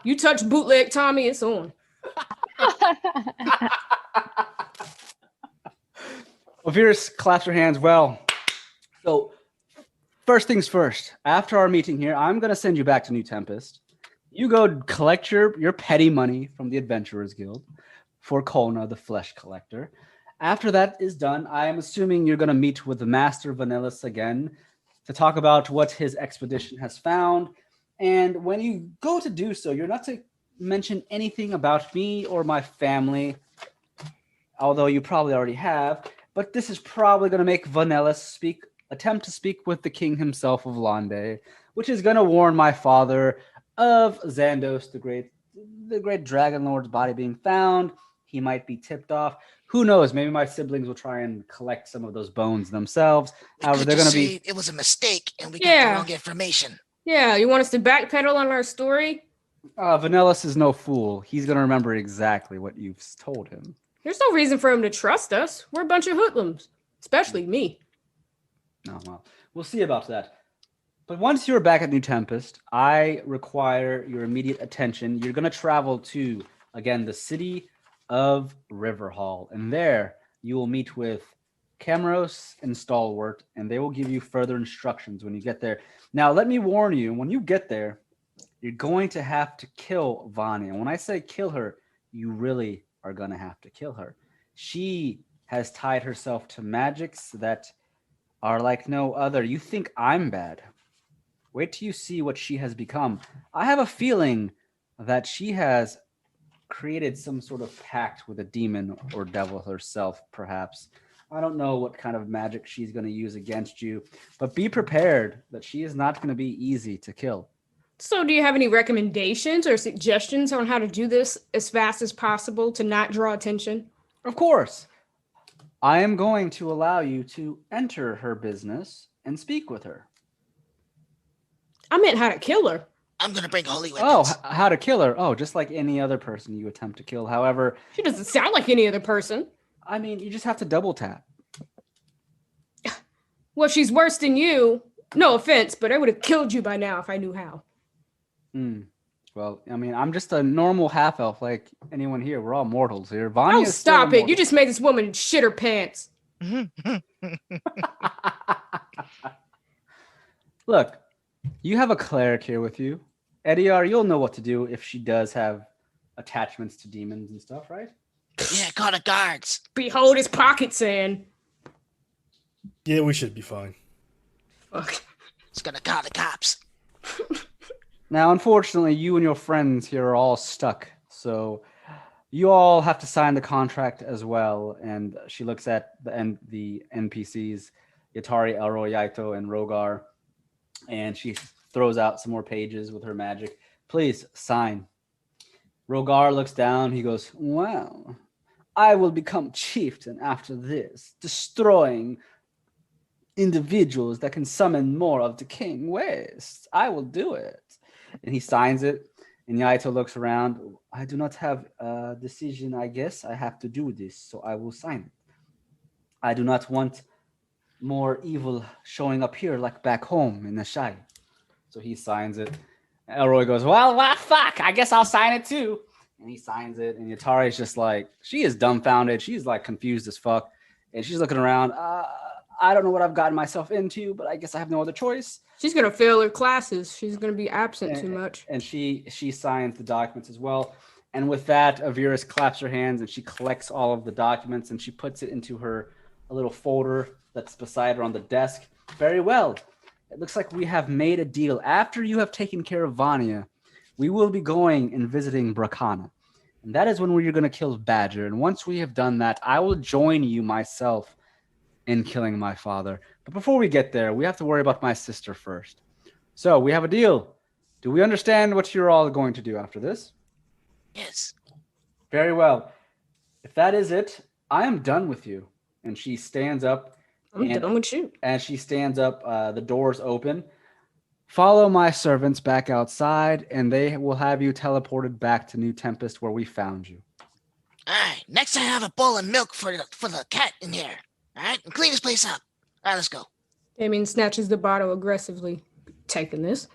You touch bootleg Tommy, it's on. Avirus claps her hands. Well, so first things first. After our meeting here, I'm going to send you back to New Tempest. You go collect your petty money from the Adventurers Guild for Kolna, the Flesh Collector. After that is done, I am assuming you're going to meet with the Master Vanillus again to talk about what his expedition has found. And when you go to do so, you're not to mention anything about me or my family, although you probably already have. But this is probably going to make Vanillus attempt to speak with the king himself of Lande, which is going to warn my father of Xandos, the great dragon lord's body being found. He might be tipped off. Who knows? Maybe my siblings will try and collect some of those bones themselves. However, they're going to be. It was a mistake, and we got Yeah. the wrong information. Yeah, you want us to backpedal on our story? Vanillus is no fool. He's going to remember exactly what you've told him. There's no reason for him to trust us. We're a bunch of hoodlums, especially me. Oh, well, we'll see about that. But once you're back at New Tempest, I require your immediate attention. You're going to travel to, again, the city of Riverhall. And there you will meet with Camaros and Stalwart, and they will give you further instructions when you get there. Now, let me warn you, when you get there, you're going to have to kill Vanya. And when I say kill her, you really are going to have to kill her. She has tied herself to magics that are like no other. You think I'm bad. Wait till you see what she has become. I have a feeling that she has created some sort of pact with a demon or devil herself, perhaps. I don't know what kind of magic she's going to use against you, but be prepared that she is not going to be easy to kill. So, do you have any recommendations or suggestions on how to do this as fast as possible to not draw attention? Of course. I am going to allow you to enter her business and speak with her. I meant how to kill her. I'm gonna bring holy Oh, weapons. how to kill her. Oh, just like any other person you attempt to kill. However, She doesn't sound like any other person. I mean, you just have to double tap. Well, she's worse than you. No offense, but I would have killed you by now if I knew how. Well, I mean, I'm just a normal half elf like anyone here. We're all mortals here. Oh, Vanya's still stop it. You immortal. just made this woman shit her pants. Look, you have a cleric here with you. Ediar, you'll know what to do if she does have attachments to demons and stuff, right? Yeah, call the guards. Behold his pockets in. Yeah, we should be fine. Fuck. It's gonna call the cops. Now, unfortunately, you and your friends here are all stuck. So you all have to sign the contract as well. And she looks at the NPCs, Yatari, Elroy, Yaito, and Rogar. And she throws out some more pages with her magic. Please, sign. Rogar looks down. He goes, wow. I will become chieftain after this, destroying individuals that can summon more of the King West. I will do it. And he signs it. And Yaito looks around. I do not have a decision, I guess. I have to do this, so I will sign it. I do not want more evil showing up here like back home in the Shire. So he signs it. Elroy goes, well, fuck. I guess I'll sign it too. And he signs it. And Yatari's just like, she is dumbfounded. She's like confused as fuck. And she's looking around. I don't know what I've gotten myself into, but I guess I have no other choice. She's gonna fail her classes. She's gonna be absent too much. And she signs the documents as well. And with that, Avirus claps her hands and she collects all of the documents and she puts it into a little folder that's beside her on the desk. Very well. It looks like we have made a deal. After you have taken care of Vanya, we will be going and visiting Brakana. And that is when we're going to kill Badger. And once we have done that, I will join you myself in killing my father. But before we get there, we have to worry about my sister first. So we have a deal. Do we understand what you're all going to do after this? Yes. Very well. If that is it, I am done with you. And she stands up. I'm done with you. As she stands up, the doors open. Follow my servants back outside, and they will have you teleported back to New Tempest where we found you. All right. Next, I have a bowl of milk for the cat in here. All right, and clean this place up. All right, let's go. Damien snatches the bottle aggressively. Taking this.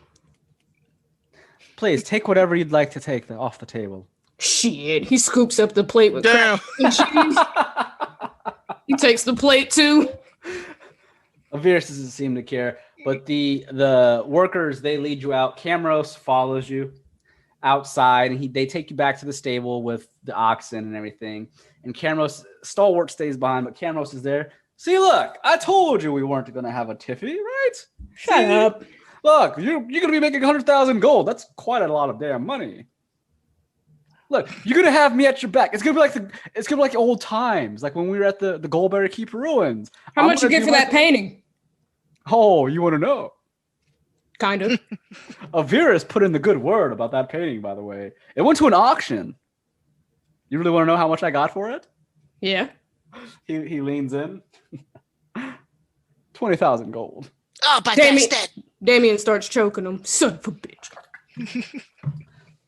Please take whatever you'd like to take off the table. Shit. He scoops up the plate with Damn. crap and cheese. He takes the plate too. Avirus doesn't seem to care, but the workers, they lead you out. Camros follows you outside, and they take you back to the stable with the oxen and everything. And Camros, Stalwart stays behind, but Camros is there. See, look, I told you we weren't going to have a tiffy, right? Shut up. Look, you're going to be making 100,000 gold. That's quite a lot of damn money. Look, you're going to have me at your back. It's going to be like old times, like when we were at the Goldberry Keep ruins. How much you get for that painting? Oh, you want to know? Kind of. Avirus put in the good word about that painting, by the way. It went to an auction. You really want to know how much I got for it? Yeah. He leans in. 20,000 gold. Oh, but that's dead. Damien starts choking him. Son of a bitch.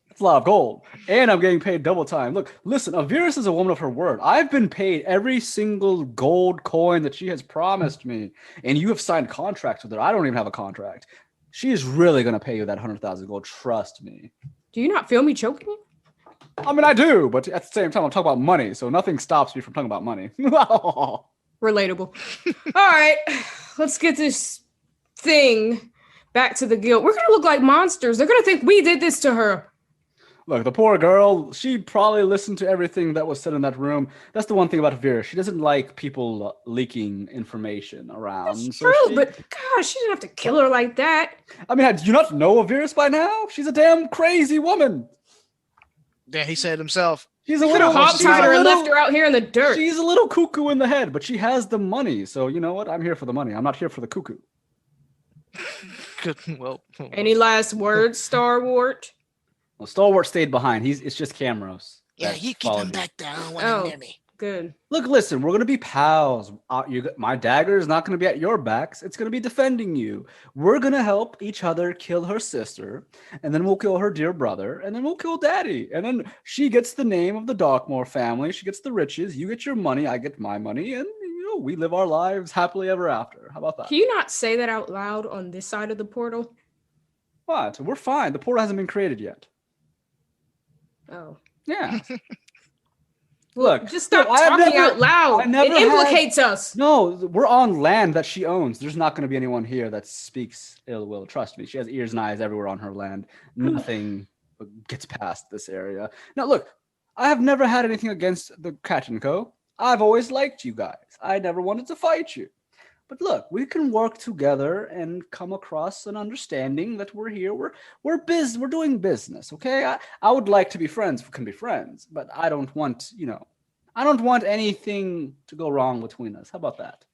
That's a lot of gold. And I'm getting paid double time. Look, listen, Avirus is a woman of her word. I've been paid every single gold coin that she has promised me. And you have signed contracts with her. I don't even have a contract. She is really going to pay you that 100,000 gold. Trust me. Do you not feel me choking you? I mean, I do, but at the same time, I'm talking about money. So nothing stops me from talking about money. Relatable. All right. Let's get this thing back to the guild. We're going to look like monsters. They're going to think we did this to her. Look, the poor girl, she probably listened to everything that was said in that room. That's the one thing about Vera. She doesn't like people leaking information around. That's true, but gosh, she didn't have to kill her like that. I mean, do you not know Avirus by now? She's a damn crazy woman. Yeah, he said himself. She's a Could little have hog-tied her and left her out here in the dirt. She's a little cuckoo in the head, but she has the money. So you know what? I'm here for the money. I'm not here for the cuckoo. Good. Well, Any last words, Starwart? Well, Stalwart stayed behind. It's just Camros. Yeah, that you keep followed him you. back there. I don't want him Oh. near me. Good. Look, listen, we're going to be pals. My dagger is not going to be at your backs. It's going to be defending you. We're going to help each other kill her sister, and then we'll kill her dear brother, and then we'll kill daddy. And then she gets the name of the Darkmore family. She gets the riches. You get your money. I get my money. And, we live our lives happily ever after. How about that? Can you not say that out loud on this side of the portal? What? We're fine. The portal hasn't been created yet. Oh. Yeah. Look, just stop I have talking never- out loud. I never It had- implicates us. No, we're on land that she owns. There's not going to be anyone here that speaks ill will. Trust me. She has ears and eyes everywhere on her land. Nothing gets past this area. Now, look, I have never had anything against the Cat and Co. I've always liked you guys. I never wanted to fight you. But look, we can work together and come across an understanding that we're here. We're doing business, okay? I would like to be friends. We can be friends, but I don't want, I don't want anything to go wrong between us. How about that?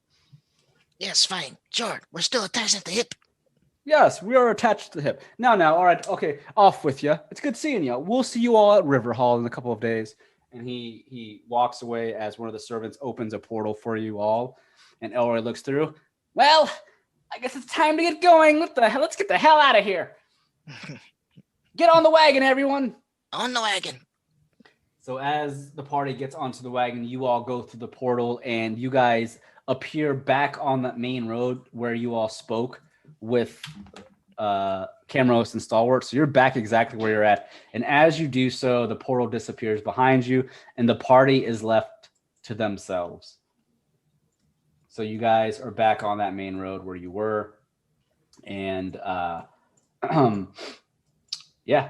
Yes, fine. Sure. We're still attached at the hip. Yes, we are attached to the hip. Now, all right, okay, off with you. It's good seeing you. We'll see you all at River Hall in a couple of days. And he walks away as one of the servants opens a portal for you all. And Elroy looks through. Well, I guess it's time to get going. What the hell? Let's get the hell out of here. Get on the wagon, everyone. On the wagon. So as the party gets onto the wagon, you all go through the portal and you guys appear back on that main road where you all spoke with Camros and Stalwart. So you're back exactly where you're at. And as you do so, the portal disappears behind you and the party is left to themselves. So you guys are back on that main road where you were. And yeah,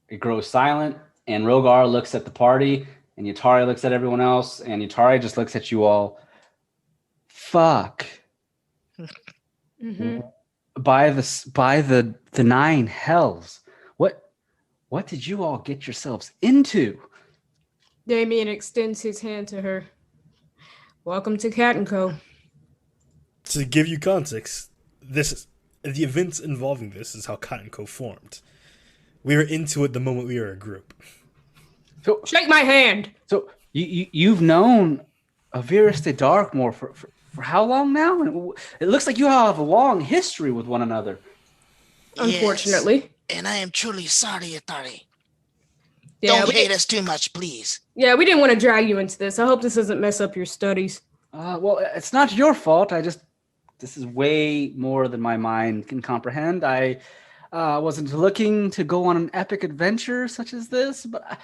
it grows silent. And Rogar looks at the party and Yatari looks at everyone else. And Yatari just looks at you all. Fuck. Mm-hmm. By the nine hells. What did you all get yourselves into? Damien extends his hand to her. Welcome to Cat and Co. To give you context, the events involving this is how Cat & Co formed. We were into it the moment we were a group. So Shake my hand. So you've known Avirus de Darkmore for how long now? It looks like you have a long history with one another. Unfortunately. Yes, and I am truly sorry, Atari. Yeah, Don't hate us too much, please. Yeah, we didn't want to drag you into this. I hope this doesn't mess up your studies. Well, it's not your fault. This is way more than my mind can comprehend. I wasn't looking to go on an epic adventure such as this, but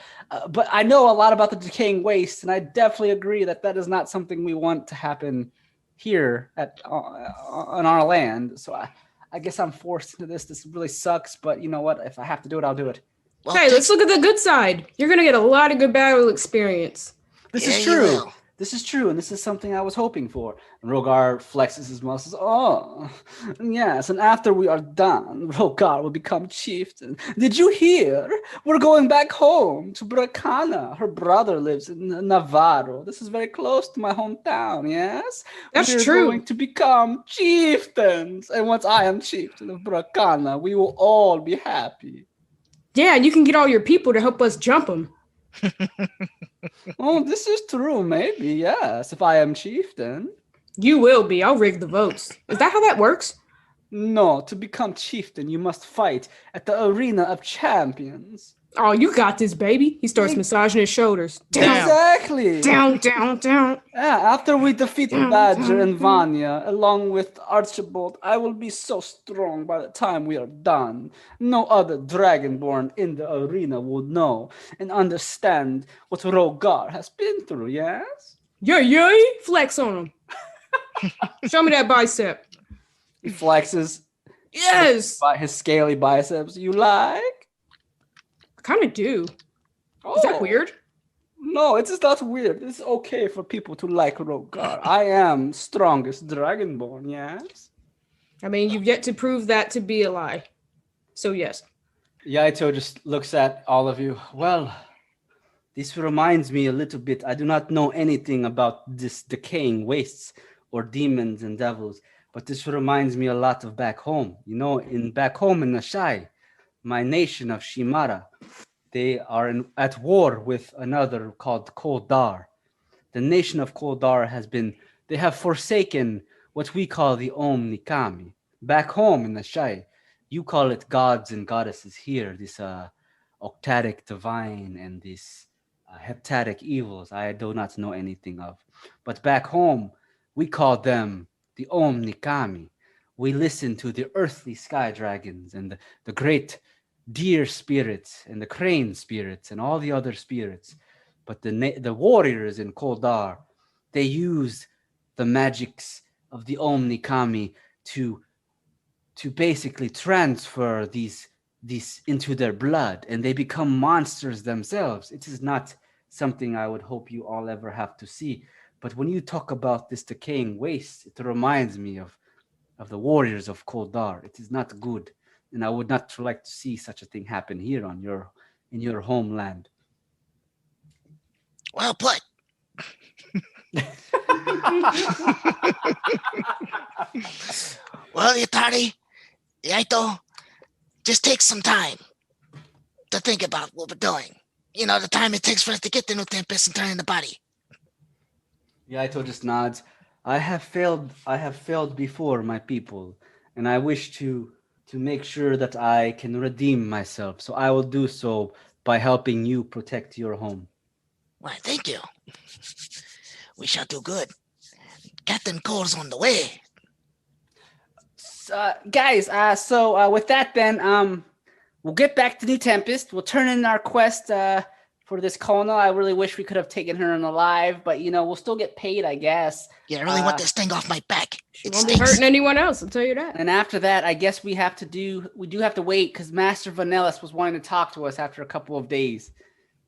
I know a lot about the decaying waste, and I definitely agree that is not something we want to happen here on our land. So I guess I'm forced into this. This really sucks, but you know what? If I have to do it, I'll do it. Well, Hey, let's look at the good side. You're going to get a lot of good battle experience. This Yeah, is you true. will. This is true, and this is something I was hoping for. And Rogar flexes his muscles. Oh, yes, and after we are done, Rogar will become chieftain. Did you hear? We're going back home to Bracana. Her brother lives in Navarro. This is very close to my hometown, yes? That's We're true. going to become chieftains. And once I am chieftain of Bracana, we will all be happy. Yeah, and you can get all your people to help us jump them. Oh, this is true, maybe, yes, if I am chieftain. You will be. I'll rig the votes. Is that how that works? No, to become chieftain, you must fight at the arena of champions. Oh, you got this, baby. He starts massaging his shoulders. Down, Exactly. down, down, down. Yeah, after we defeat Badger and Vanya, along with Archibald, I will be so strong by the time we are done. No other Dragonborn in the arena would know and understand what Rogar has been through, yes? Yay. Flex on him. Show me that bicep. He flexes Yes. by his scaly biceps. You like? I kind of do. Oh. Is that weird? No, it is not weird. It's okay for people to like Rogar. I am strongest Dragonborn, yes? I mean, you've yet to prove that to be a lie. So, yes. Yaito just looks at all of you. Well, this reminds me a little bit. I do not know anything about this decaying wastes or demons and devils, but this reminds me a lot of back home. You know, back home in Nashai, my nation of Shimara, they are at war with another called Koldar. The nation of Koldar they have forsaken what we call the Om Nikami. Back home in Nashai, you call it gods and goddesses here, this octatic divine and this heptatic evils I do not know anything of. But back home, we call them the Om Nikami. We listen to the earthly sky dragons and the great deer spirits and the crane spirits and all the other spirits. but the warriors in Koldar, they use the magics of the Omnikami to basically transfer these into their blood, and they become monsters themselves. It is not something I would hope you all ever have to see. But when you talk about this decaying waste, it reminds me of the warriors of Koldar. It is not good, and I would not like to see such a thing happen here in your homeland. Well put. Well, Yatari, Yaito, just take some time to think about what we're doing. You know, the time it takes for us to get the new Tempest and turn in the body. Yaito just nods. I have failed before, my people, and I wish to make sure that I can redeem myself. So I will do so by helping you protect your home. Why, thank you. We shall do good. Captain Cole's on the way. Guys, so with that then, we'll get back to New Tempest. We'll turn in our quest for this Kona. I really wish we could have taken her in alive, but we'll still get paid, I guess. Yeah, I really want this thing off my back. She won't be hurting anyone else, I'll tell you that. And after that, I guess we do have to wait because Master Vanellis was wanting to talk to us after a couple of days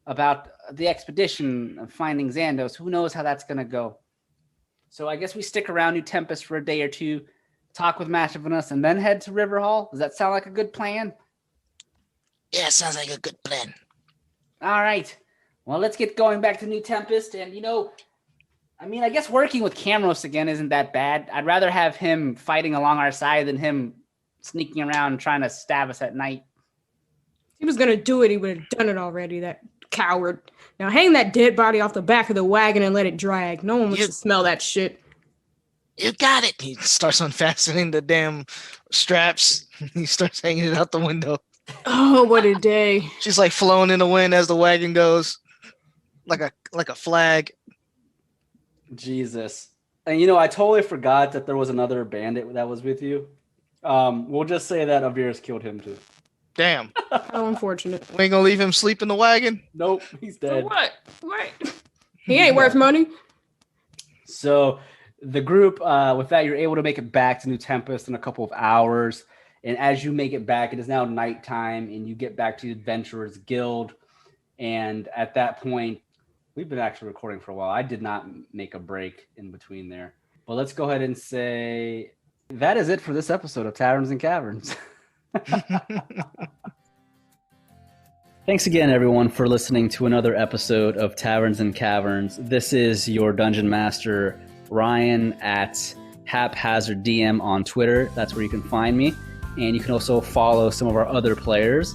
about the expedition of finding Xandos. Who knows how that's going to go. So I guess we stick around New Tempest for a day or two, talk with Master Vanellis, and then head to River Hall. Does that sound like a good plan? Yeah, sounds like a good plan. All right. Well, let's get going back to New Tempest. And, I guess working with Camros again isn't that bad. I'd rather have him fighting along our side than him sneaking around trying to stab us at night. If he was going to do it, he would have done it already, that coward. Now hang that dead body off the back of the wagon and let it drag. No one wants to smell that shit. You got it. He starts unfastening the damn straps. He starts hanging it out the window. Oh, what a day. She's like flowing in the wind as the wagon goes, like a flag. Jesus. And I totally forgot that there was another bandit that was with you. We'll just say that Avir's killed him too. Damn. How unfortunate. We ain't gonna leave him sleep in the wagon? Nope, he's dead. For what? He ain't worth money. So the group, with that, you're able to make it back to New Tempest in a couple of hours. And as you make it back, it is now nighttime, and you get back to the Adventurers Guild. And at that point, we've been actually recording for a while. I did not make a break in between there. But let's go ahead and say that is it for this episode of Taverns and Caverns. Thanks again, everyone, for listening to another episode of Taverns and Caverns. This is your Dungeon Master, Ryan, at Haphazard DM on Twitter. That's where you can find me. And you can also follow some of our other players.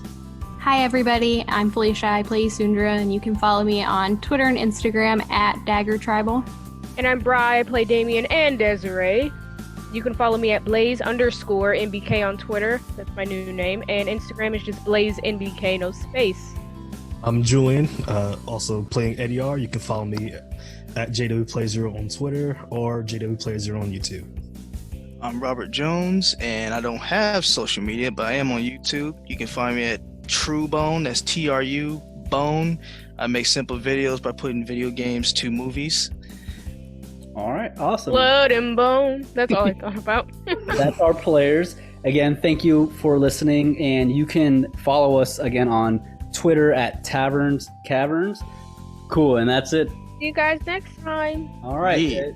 Hi, everybody. I'm Felicia. I play Sundra, and you can follow me on Twitter and Instagram at Dagger Tribal. And I'm Bri. I play Damien and Desiree. You can follow me at Blaze_NBK on Twitter. That's my new name. And Instagram is just BlazeNBK, no space. I'm Julian, also playing Eddie R. You can follow me at JWPlay0 on Twitter or JWPlay0 on YouTube. I'm Robert Jones, and I don't have social media, but I am on YouTube. You can find me at TrueBone, that's TRU Bone. I make simple videos by putting video games to movies. All right, awesome. Blood and bone. That's all I thought about. That's our players. Again, thank you for listening, and you can follow us again on Twitter at Taverns Caverns. Cool, and that's it. See you guys next time. All right. Yeah.